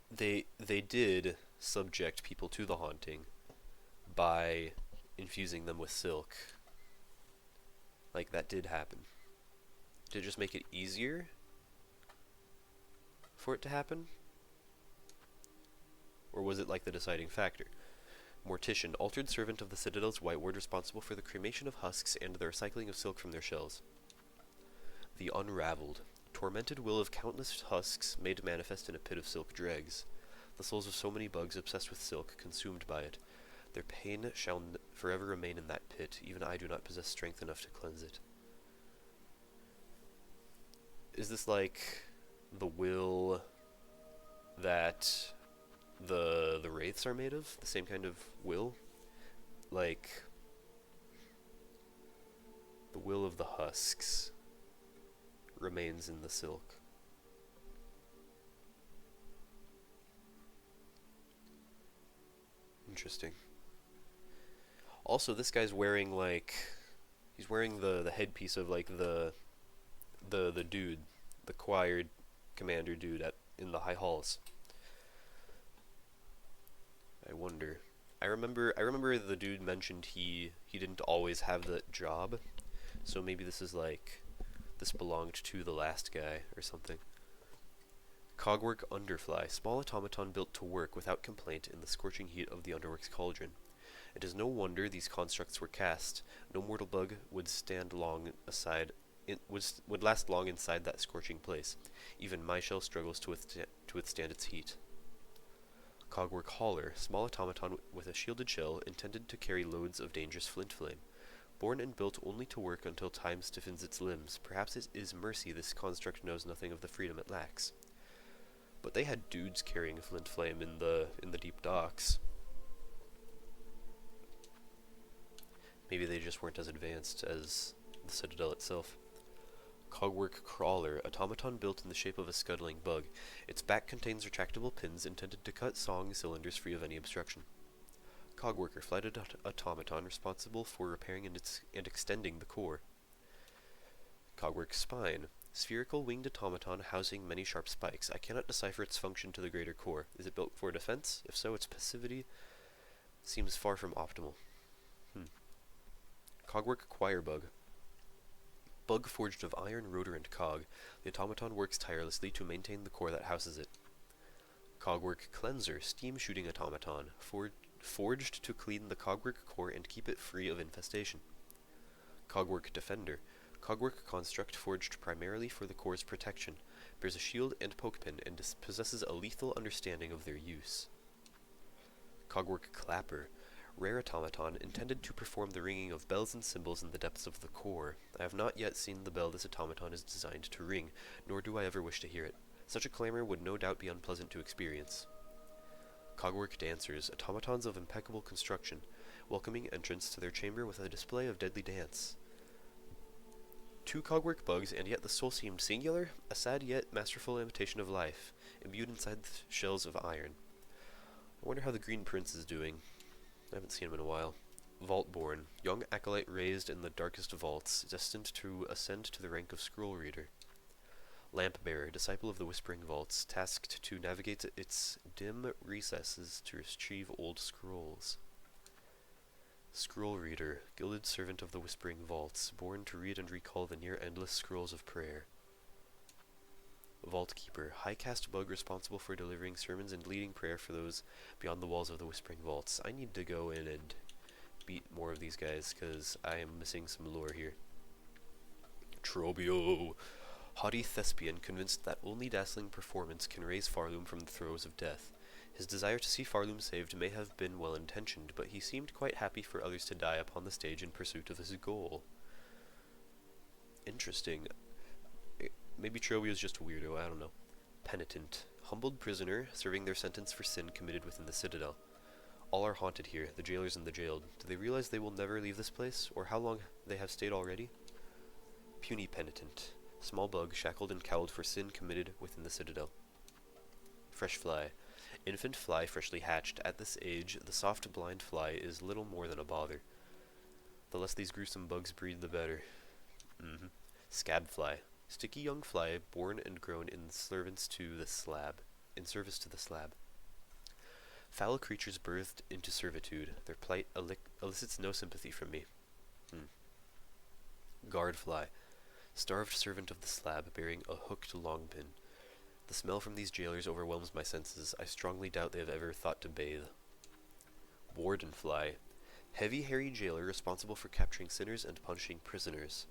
they did subject people to the haunting by infusing them with silk. Like, that did happen. Did it just make it easier for it to happen? Or was it like the deciding factor? Mortician, altered servant of the Citadel's White Ward, responsible for the cremation of husks and the recycling of silk from their shells. The Unraveled, tormented will of countless husks made manifest in a pit of silk dregs. The souls of so many bugs obsessed with silk, consumed by it. Their pain shall forever remain in that pit. Even I do not possess strength enough to cleanse it. Is this like the will that the wraiths are made of? The same kind of will? Like the will of the husks remains in the silk. Interesting. Also, this guy's wearing like he's wearing the headpiece of like the dude, the choir commander dude in the High Halls. I wonder. I remember the dude mentioned he didn't always have that job, so maybe this is like this belonged to the last guy or something. Cogwork Underfly, small automaton built to work without complaint in the scorching heat of the Underworks cauldron. It is no wonder these constructs were cast. No mortal bug would stand long aside. It would last long inside that scorching place. Even my shell struggles to withstand its heat. Cogwork Hauler, small automaton with a shielded shell intended to carry loads of dangerous flint flame. Born and built only to work until time stiffens its limbs, perhaps it is mercy this construct knows nothing of the freedom it lacks. But they had dudes carrying flint flame in the deep docks. Maybe they just weren't as advanced as the Citadel itself. Cogwork Crawler, automaton built in the shape of a scuttling bug. Its back contains retractable pins intended to cut song cylinders free of any obstruction. Cogworker, flighted automaton responsible for repairing and extending the core. Cogwork Spine, spherical winged automaton housing many sharp spikes. I cannot decipher its function to the greater core. Is it built for defense? If so, its passivity seems far from optimal. Cogwork Choir Bug. Bug forged of iron, rotor, and cog, the automaton works tirelessly to maintain the core that houses it. Cogwork Cleanser, steam-shooting automaton, forged to clean the cogwork core and keep it free of infestation. Cogwork Defender, cogwork construct forged primarily for the core's protection, bears a shield and pokepin, and possesses a lethal understanding of their use. Cogwork Clapper, rare automaton intended to perform the ringing of bells and cymbals in the depths of the core. I have not yet seen the bell this automaton is designed to ring, nor do I ever wish to hear it. Such a clamor would no doubt be unpleasant to experience. Cogwork Dancers, automatons of impeccable construction, welcoming entrance to their chamber with a display of deadly dance. Two cogwork bugs, and yet the soul seemed singular, a sad yet masterful imitation of life, imbued inside the shells of iron. I wonder how the Green Prince is doing. I haven't seen him in a while. Vaultborn, young acolyte raised in the darkest vaults, destined to ascend to the rank of scroll reader. Lampbearer, disciple of the Whispering Vaults, tasked to navigate its dim recesses to retrieve old scrolls. Scroll Reader, gilded servant of the Whispering Vaults, born to read and recall the near-endless scrolls of prayer. Vault Keeper, high caste bug responsible for delivering sermons and leading prayer for those beyond the walls of the Whispering Vaults. I need to go in and beat more of these guys, because I am missing some lore here. Trobio, haughty thespian convinced that only dazzling performance can raise Farloom from the throes of death. His desire to see Farloom saved may have been well-intentioned, but he seemed quite happy for others to die upon the stage in pursuit of his goal. Interesting. Maybe Trobio's just a weirdo, I don't know. Penitent, humbled prisoner, serving their sentence for sin committed within the Citadel. All are haunted here, the jailers and the jailed. Do they realize they will never leave this place, or how long they have stayed already? Puny Penitent, small bug shackled and cowled for sin committed within the Citadel. Fresh Fly, infant fly freshly hatched. At this age, the soft blind fly is little more than a bother. The less these gruesome bugs breed, the better. Scab Fly, sticky young fly born and grown in service to the slab. Foul creatures birthed into servitude. Their plight elicits no sympathy from me. Guard Fly, starved servant of the slab, bearing a hooked long pin. The smell from these jailers overwhelms my senses. I strongly doubt they have ever thought to bathe. Warden Fly, heavy, hairy jailer responsible for capturing sinners and punishing prisoners.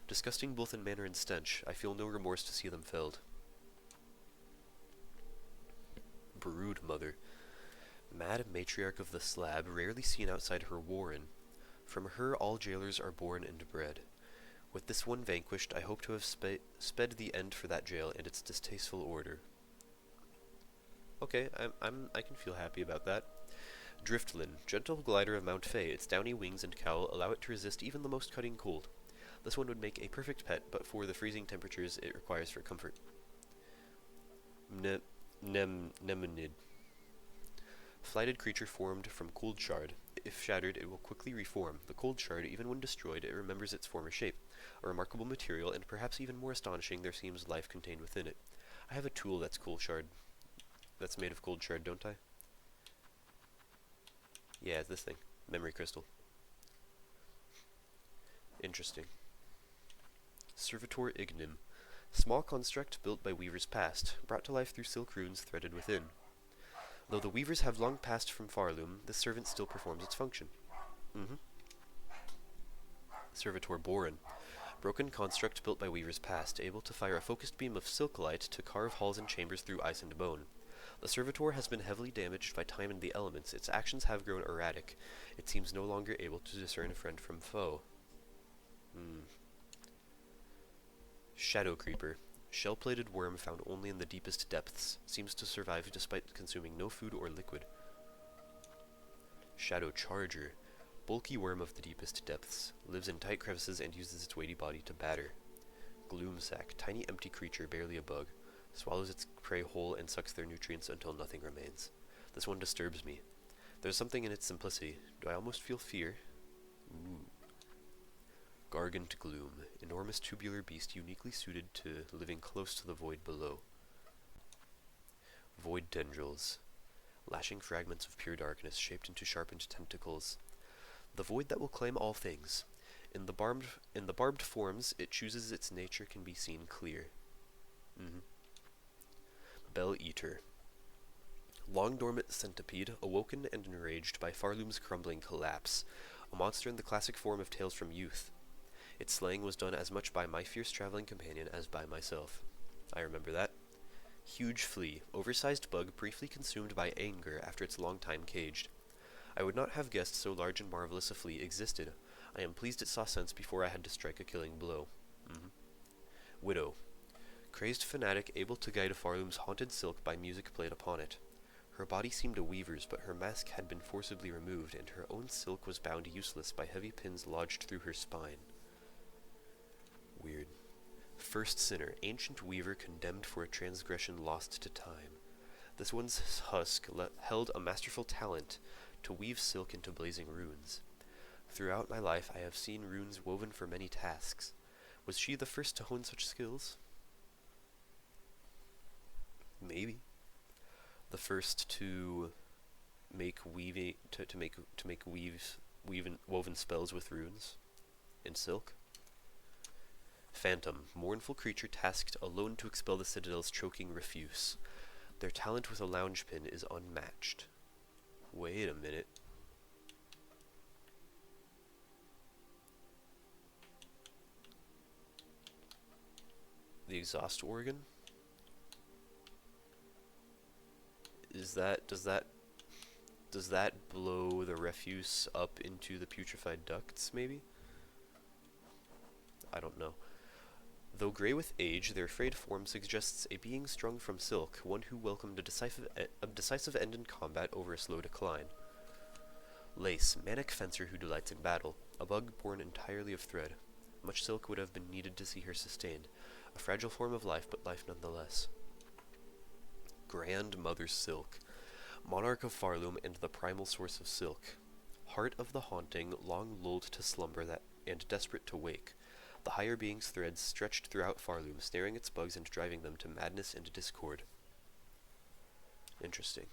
Disgusting both in manner and stench, I feel no remorse to see them felled. Brood Mother, mad matriarch of the slab, rarely seen outside her warren. From her all jailers are born and bred. With this one vanquished, I hope to have sped the end for that jail and its distasteful order. Okay, I can feel happy about that. Driftlin, gentle glider of Mount Fay. Its downy wings and cowl allow it to resist even the most cutting cold. This one would make a perfect pet, but for the freezing temperatures it requires for comfort. Nemonid, flighted creature formed from cold shard. If shattered, it will quickly reform. The cold shard, even when destroyed, it remembers its former shape. A remarkable material, and perhaps even more astonishing, there seems life contained within it. I have a tool that's made of cold shard, don't I? Yeah, it's this thing. Memory crystal. Interesting. Servitor Ignim, small construct built by weavers past, brought to life through silk runes threaded within. Though the weavers have long passed from Farloom, this servant still performs its function. Servitor Boren, broken construct built by weavers past, able to fire a focused beam of silk light to carve halls and chambers through ice and bone. The servitor has been heavily damaged by time and the elements. Its actions have grown erratic. It seems no longer able to discern friend from foe. Shadow Creeper, shell-plated worm found only in the deepest depths, seems to survive despite consuming no food or liquid. Shadow Charger, bulky worm of the deepest depths, lives in tight crevices and uses its weighty body to batter. Gloomsack, tiny empty creature, barely a bug, swallows its prey whole and sucks their nutrients until nothing remains. This one disturbs me. There's something in its simplicity. Do I almost feel fear? Gargant Gloom, enormous tubular beast uniquely suited to living close to the void below. Void Tendrils, lashing fragments of pure darkness shaped into sharpened tentacles. The void that will claim all things. In the barbed forms it chooses, its nature can be seen clear. Bell Eater. Long dormant centipede, awoken and enraged by Farloom's crumbling collapse, a monster in the classic form of Tales from Youth. Its slaying was done as much by my fierce traveling companion as by myself. I remember that. Huge flea, oversized bug briefly consumed by anger after its long time caged. I would not have guessed so large and marvelous a flea existed. I am pleased it saw sense before I had to strike a killing blow. Widow. Crazed fanatic able to guide Farloom's haunted silk by music played upon it. Her body seemed a weaver's, but her mask had been forcibly removed, and her own silk was bound useless by heavy pins lodged through her spine. Weird. First sinner, ancient weaver condemned for a transgression lost to time. This one's husk held a masterful talent to weave silk into blazing runes. Throughout my life I have seen runes woven for many tasks. Was she the first to hone such skills? Maybe. The first to make weaving to make woven spells with runes in silk. Phantom, mournful creature tasked alone to expel the Citadel's choking refuse. Their talent with a lounge pin is unmatched. Wait a minute. The exhaust organ? Does that blow the refuse up into the putrefied ducts, maybe? I don't know. Though grey with age, their frayed form suggests a being strung from silk, one who welcomed a decisive end in combat over a slow decline. Lace, manic fencer who delights in battle, a bug born entirely of thread. Much silk would have been needed to see her sustained. A fragile form of life, but life nonetheless. Grand Mother Silk, monarch of Farloom and the primal source of silk. Heart of the haunting, long lulled to slumber and desperate to wake. The higher being's threads stretched throughout Farloom, snaring its bugs and driving them to madness and discord. Interesting.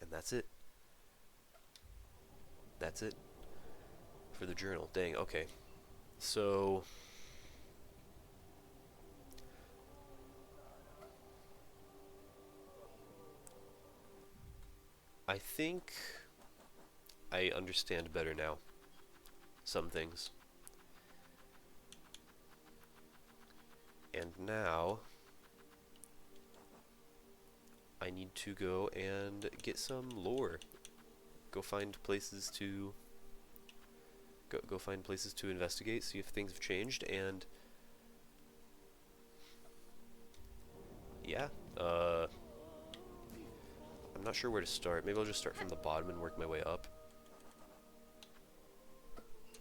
And that's it. That's it for the journal. Dang, okay. So I think I understand better now. Some things. And now I need to go and get some lore. Go find places to investigate, see if things have changed, and yeah, I'm not sure where to start. Maybe I'll just start from the bottom and work my way up.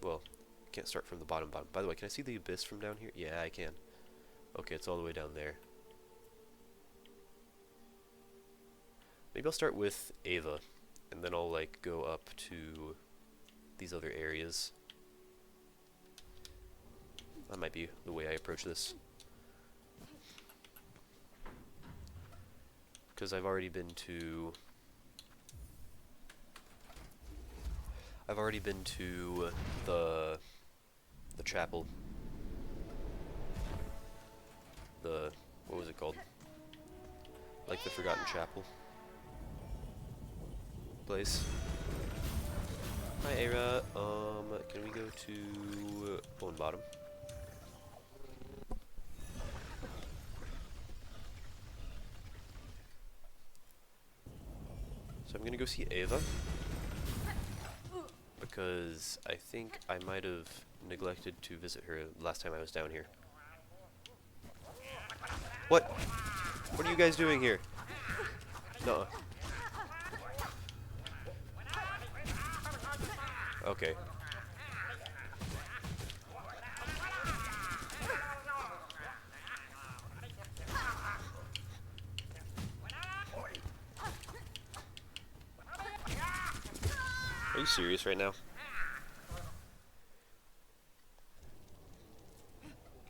Well, can't start from the bottom. By the way, can I see the abyss from down here? Yeah, I can. Okay, it's all the way down there. Maybe I'll start with Ava, and then I'll like go up to these other areas. That might be the way I approach this. Because I've already been to the chapel. What was it called? Like the Forgotten Chapel place. Hi, Era. Can we go to Bone Bottom? So I'm gonna go see Ava, because I think I might have neglected to visit her last time I was down here. What? What are you guys doing here? No. Okay. Are you serious right now?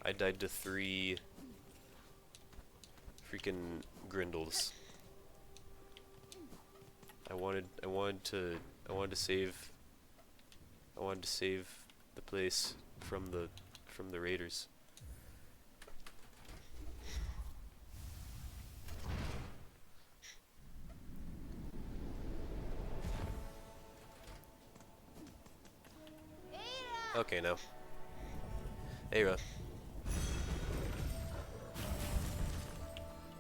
I died to 3 freaking Grindles. I wanted to save the place from the raiders. Okay, now. Ayra.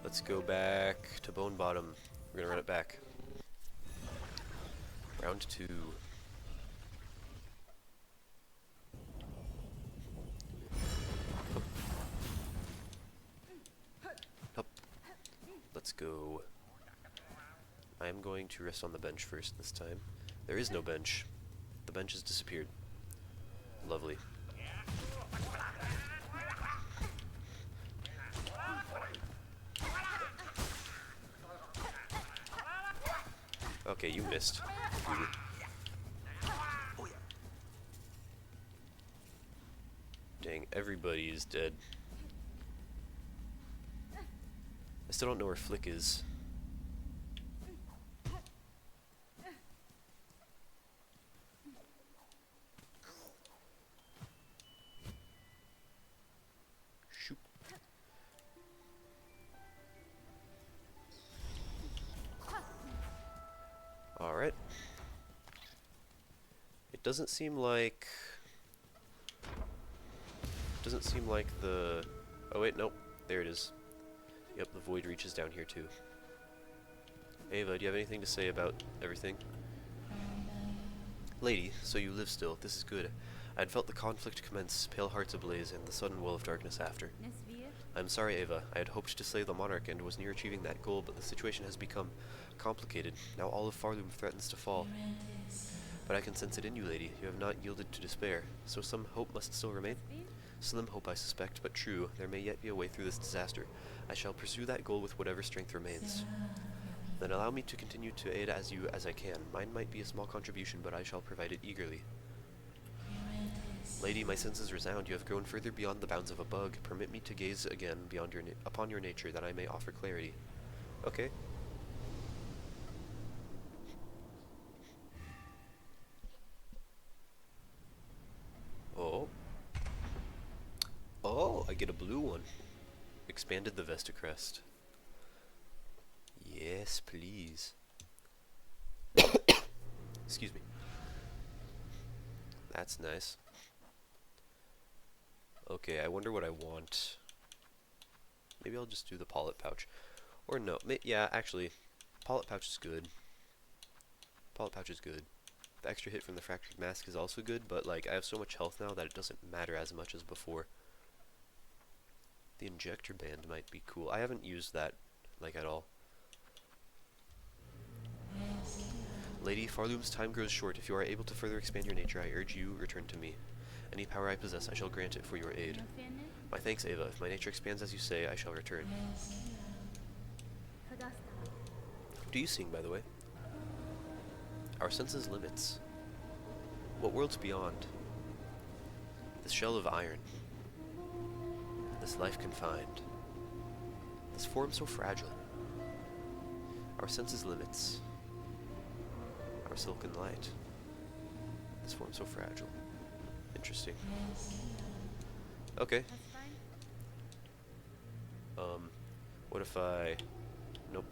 Let's go back to Bone Bottom. We're gonna run it back. Round 2. Hup. Let's go. I am going to rest on the bench first this time. There is no bench. The bench has disappeared. Lovely. Okay, you missed. Dang, everybody is dead. I still don't know where Flick is. Shoot. Alright. It doesn't seem like the... Oh wait, nope. There it is. Yep, the void reaches down here too. Ava, do you have anything to say about everything? Lady, so you live still. This is good. I had felt the conflict commence, pale hearts ablaze, and the sudden wall of darkness after. I'm sorry, Ava. I had hoped to slay the monarch and was near achieving that goal, but the situation has become complicated. Now all of Farloom threatens to fall. But I can sense it in you, lady. You have not yielded to despair. So some hope must still remain? Slim hope, I suspect, but true. There may yet be a way through this disaster. I shall pursue that goal with whatever strength remains. Then allow me to continue to aid as I can. Mine might be a small contribution, but I shall provide it eagerly. Lady, my senses resound. You have grown further beyond the bounds of a bug. Permit me to gaze again beyond upon your nature, that I may offer clarity. Okay. Oh. Oh, I get a blue one. Expanded the Vestacrest. Yes, please. Excuse me. That's nice. Okay, I wonder what I want. Maybe I'll just do the Pollet Pouch. Or no, yeah, actually, Pollet Pouch is good. Pollet Pouch is good. The extra hit from the Fractured Mask is also good, but like, I have so much health now that it doesn't matter as much as before. The Injector Band might be cool. I haven't used that, like, at all. Lady, Farloom's time grows short. If you are able to further expand your nature, I urge you, return to me. Any power I possess, I shall grant it for your aid. My thanks, Ava. If my nature expands as you say, I shall return. What do you sing, by the way? Our senses' limits. What worlds beyond? This shell of iron. This life confined. This form so fragile. Our senses' limits. Our silken light. This form so fragile. Interesting. Okay. What if I... Nope.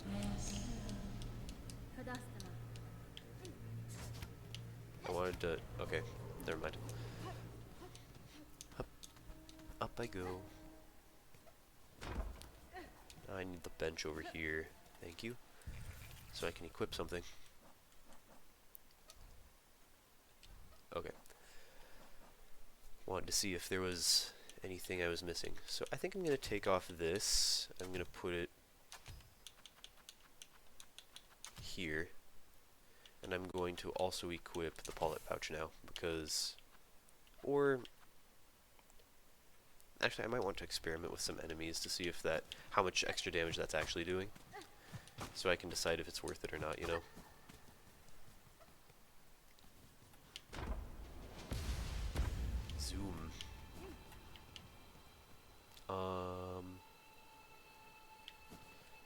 I wanted to... Okay, never mind. Up I go. I need the bench over here. Thank you. So I can equip something. Okay. Wanted to see if there was anything I was missing. So I think I'm going to take off this. I'm going to put it here. And I'm going to also equip the Pollet Pouch now, because... Or... Actually, I might want to experiment with some enemies to see if that... how much extra damage that's actually doing. So I can decide if it's worth it or not, you know? Zoom.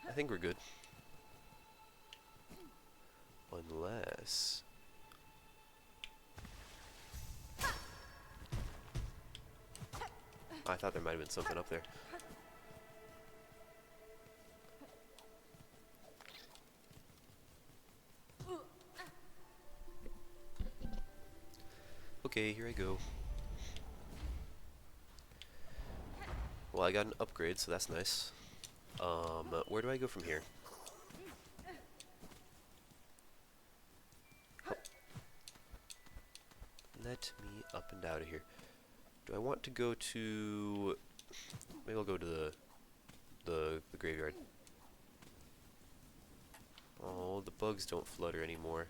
I think we're good. Unless... I thought there might have been something up there. Okay, here I go. Well, I got an upgrade, so that's nice. Where do I go from here? Oh. Let me up and out of here. Do I want to go to... Maybe I'll go to the graveyard. Oh, the bugs don't flutter anymore.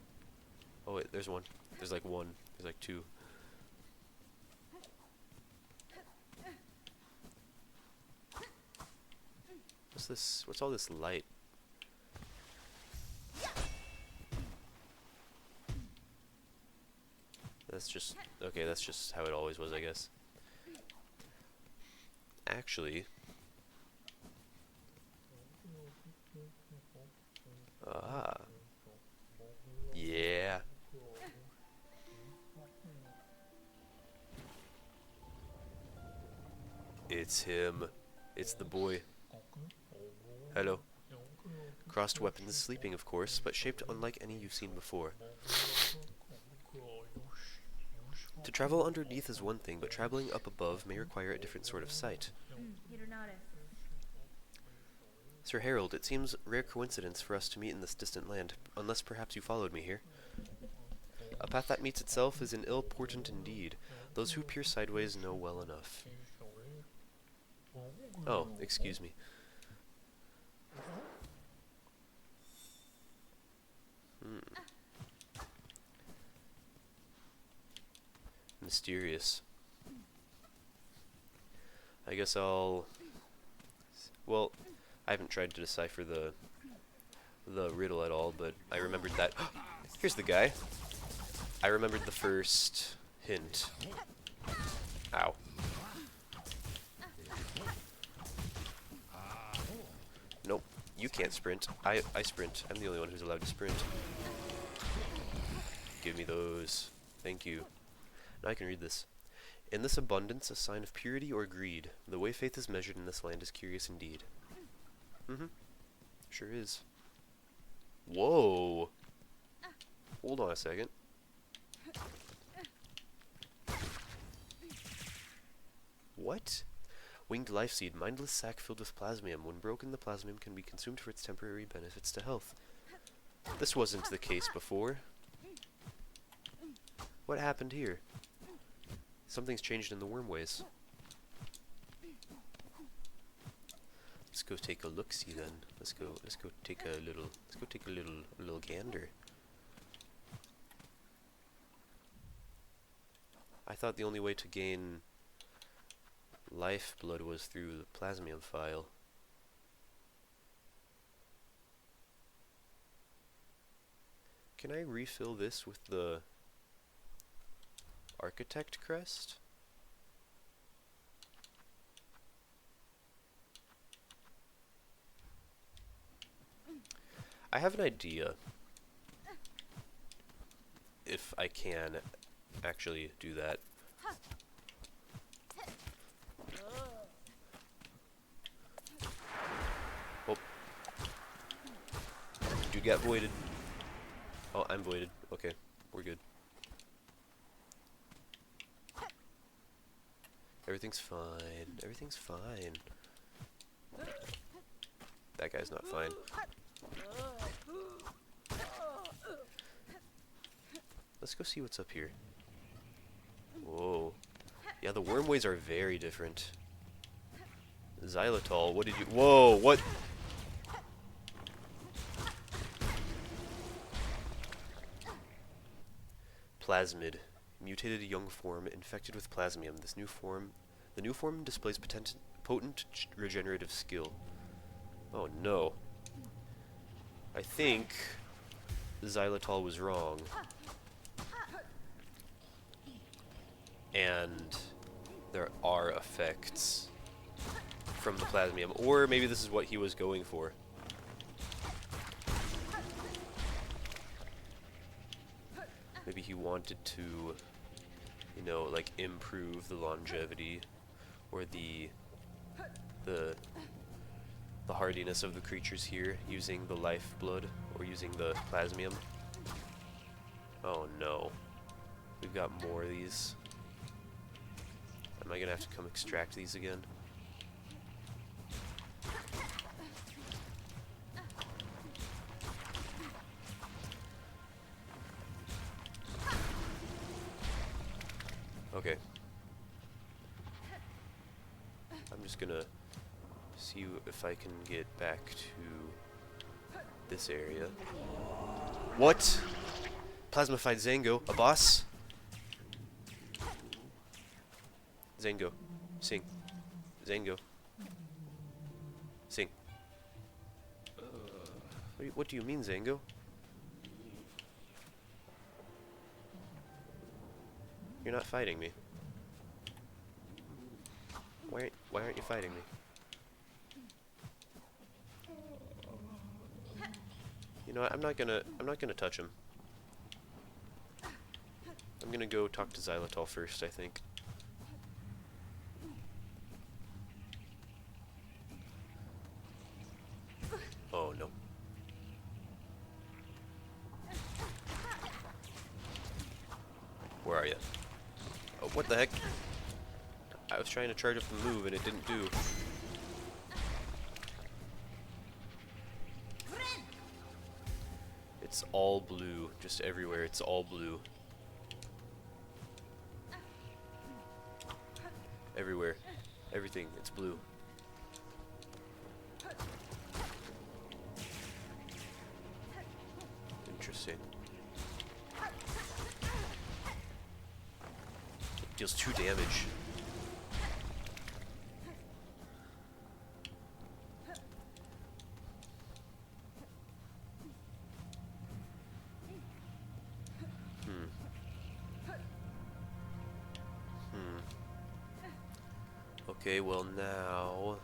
Oh wait, there's one. There's like one. There's like two. What's this? What's all this light? That's just... Okay, that's just how it always was, I guess. Actually... Ah. Yeah. It's him. It's the boy. Hello. Crossed weapons sleeping, of course, but shaped unlike any you've seen before. To travel underneath is one thing, but traveling up above may require a different sort of sight. Sir Harold, it seems rare coincidence for us to meet in this distant land, unless perhaps you followed me here. A path that meets itself is an ill portent indeed. Those who peer sideways know well enough. Oh, excuse me. Mysterious. I guess I'll... Well, I haven't tried to decipher the riddle at all, but I remembered that... Here's the guy. I remembered the first hint. Ow. Nope, you can't sprint. I sprint. I'm the only one who's allowed to sprint. Give me those. Thank you. Now I can read this. In this abundance, a sign of purity or greed. The way faith is measured in this land is curious indeed. Sure is. Whoa! Hold on a second. What? Winged life seed, mindless sac filled with plasmium. When broken, the plasmium can be consumed for its temporary benefits to health. This wasn't the case before. What happened here? Something's changed in the wormways. Let's go take a look-see then. Let's go take a little gander. I thought the only way to gain lifeblood was through the plasmium file. Can I refill this with the architect crest? I have an idea if I can actually do that. Oh. Dude got voided. Oh, I'm voided. Okay, we're good. Everything's fine. Everything's fine. That guy's not fine. Let's go see what's up here. Whoa. Yeah, the wormways are very different. Xylitol, what did you... Whoa, what? Plasmid. Mutated young form infected with plasmium. The new form displays potent regenerative skill. Oh no. I think Xylitol was wrong. And there are effects from the plasmium. Or maybe this is what he was going for. Maybe he wanted to, you know, like improve the longevity or the hardiness of the creatures here using the lifeblood or using the plasmium. Oh no. We've got more of these. Am I gonna have to come extract these again? Okay. I'm just gonna see if I can get back to this area. What? Plasmified Zango, a boss? Zango, sing. Zango, sing. What do you mean, Zango? You're not fighting me. Why aren't you fighting me? You know what, I'm not gonna touch him. I'm gonna go talk to Xylitol first, I think. Oh no. Where are you? Oh, what the heck? I was trying to charge up the move and it didn't do. It's all blue, just everywhere, it's all blue. Everywhere. Everything, it's blue. Interesting. It deals 2 damage. Okay, well now...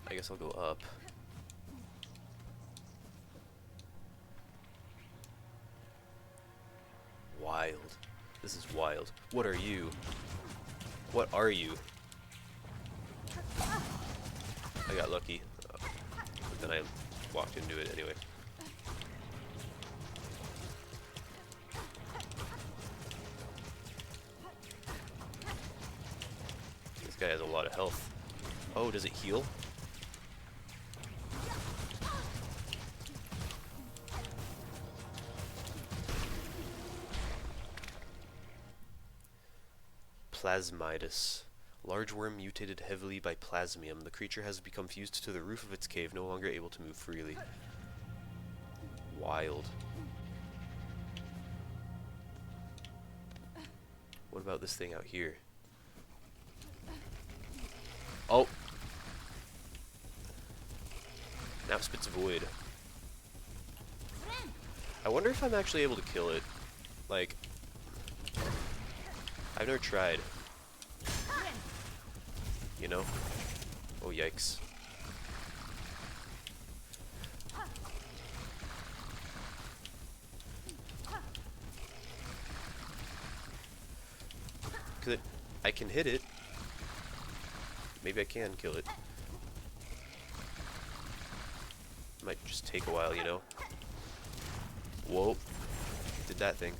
I guess I'll go up. Wild. This is wild. What are you? What are you? I got lucky. But then I walked into it anyway. This guy has a lot of health. Oh, does it heal? Plasmidus. Large worm mutated heavily by plasmium. The creature has become fused to the roof of its cave, no longer able to move freely. Wild. What about this thing out here? Oh! Now it spits void. I wonder if I'm actually able to kill it. Like, I've never tried. You know? Oh, yikes. Cause I can hit it. Maybe I can kill it. Might just take a while, you know? Whoa. Did that thing.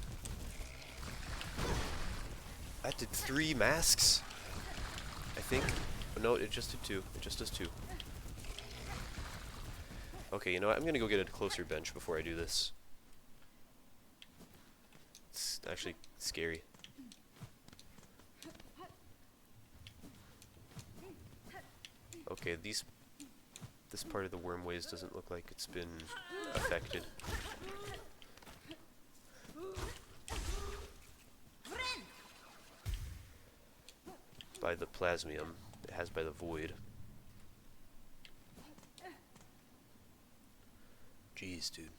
That did 3 masks? I think. Oh, no, it just did 2. It just does 2. Okay, you know what? I'm gonna go get a closer bench before I do this. It's actually scary. Okay, this part of the wormways doesn't look like it's been affected. By the plasmium, it has by the void. Jeez, dude.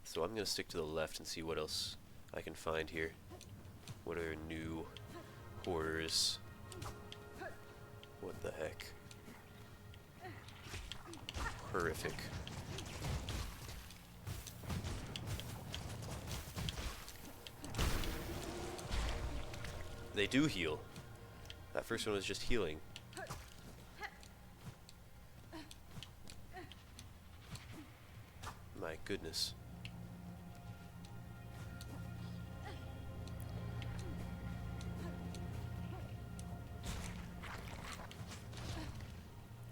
So I'm gonna stick to the left and see what else I can find here. What are new horrors? What the heck? Horrific. They do heal. That first one was just healing. My goodness.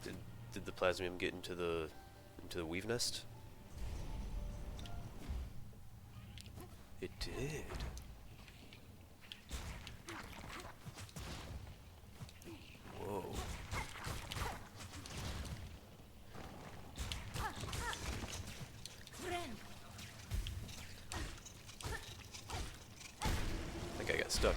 Did the plasmium get into the weave nest? It did. Whoa. That guy got stuck.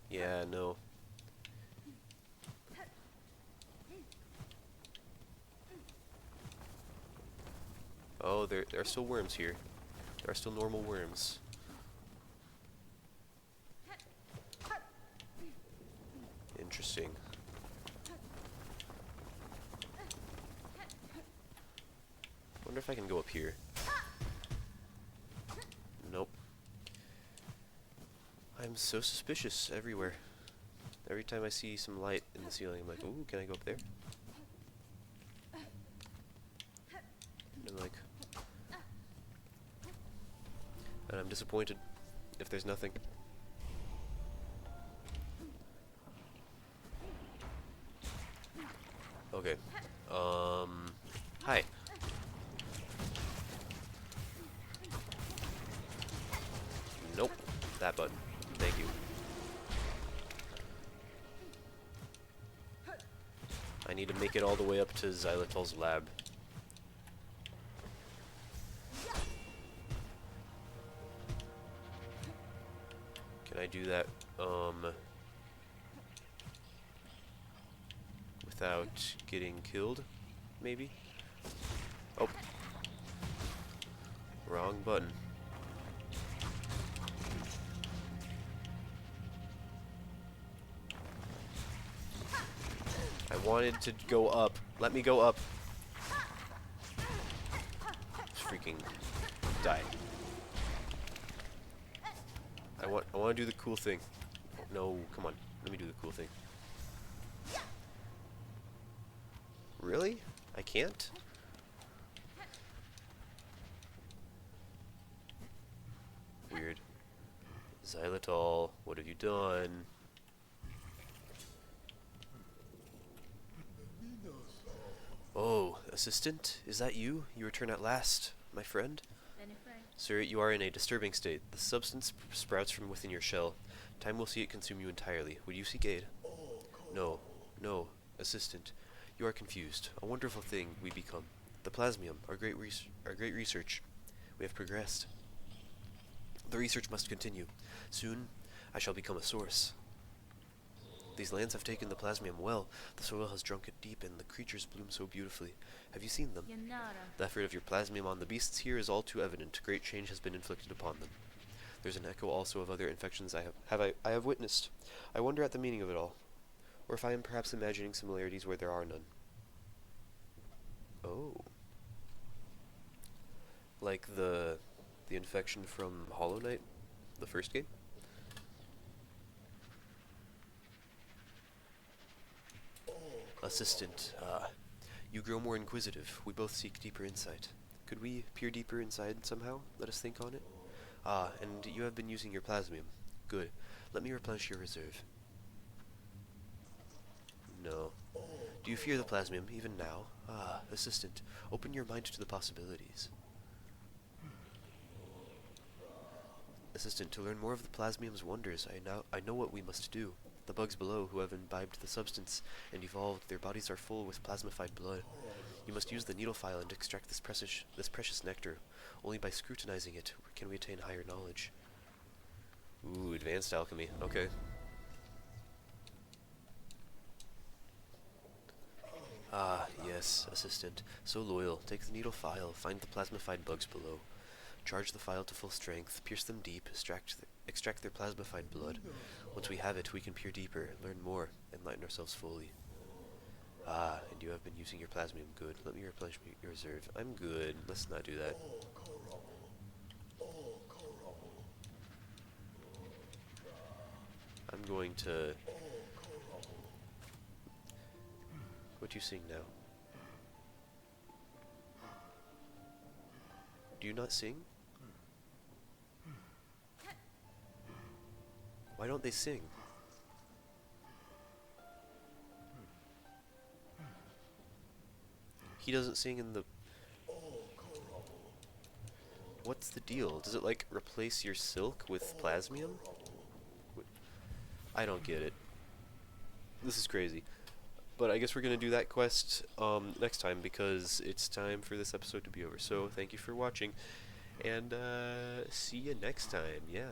Yeah, no. Oh, there are still worms here. There are still normal worms. Interesting. Wonder if I can go up here. Nope. I'm so suspicious everywhere. Every time I see some light in the ceiling, I'm like, ooh, can I go up there? And I'm like... And I'm disappointed if there's nothing. Okay. Hi. Nope. That button. Thank you. I need to make it all the way up to Xylitol's lab. Can I do that, without getting killed? Maybe? Oh. Wrong button. I wanted to go up. Let me go up. Just freaking die. I want to do the cool thing. No, come on. Let me do the cool thing. Really? I can't? Weird. Xylitol, what have you done? Oh, assistant, is that you? You return at last, my friend? Sir, you are in a disturbing state. The substance sprouts from within your shell. Time will see it consume you entirely. Would you seek aid? No, no, assistant. You are confused. A wonderful thing we become. The plasmium, our great research. We have progressed. The research must continue. Soon, I shall become a source. These lands have taken the plasmium well. The soil has drunk it deep, and the creatures bloom so beautifully. Have you seen them? The effort of your plasmium on the beasts here is all too evident. Great change has been inflicted upon them. There's an echo also of other infections I have witnessed. I wonder at the meaning of it all, or if I am perhaps imagining similarities where there are none. Oh, like the infection from Hollow Knight, the first game. Assistant, you grow more inquisitive. We both seek deeper insight. Could we peer deeper inside somehow? Let us think on it. Ah, and you have been using your plasmium. Good. Let me replenish your reserve. No. Do you fear the plasmium, even now? Ah, assistant, open your mind to the possibilities. Assistant, to learn more of the plasmium's wonders, I know what we must do. The bugs below, who have imbibed the substance and evolved, their bodies are full with plasmified blood. You must use the needle file and extract this precious nectar. Only by scrutinizing it can we attain higher knowledge. Ooh, advanced alchemy. Okay. Ah, yes, assistant. So loyal. Take the needle file, find the plasmified bugs below. Charge the file to full strength, pierce them deep, extract their plasmified blood. Once we have it, we can peer deeper, learn more, enlighten ourselves fully. Ah, and you have been using your plasmium. Good. Let me replenish your reserve. I'm good. Let's not do that. I'm going to... What you sing now? Do you not sing? Why don't they sing? He doesn't sing in the... What's the deal? Does it, like, replace your silk with plasmium? I don't get it. This is crazy. But I guess we're going to do that quest next time, because it's time for this episode to be over. So, thank you for watching, and see you next time. Yeah.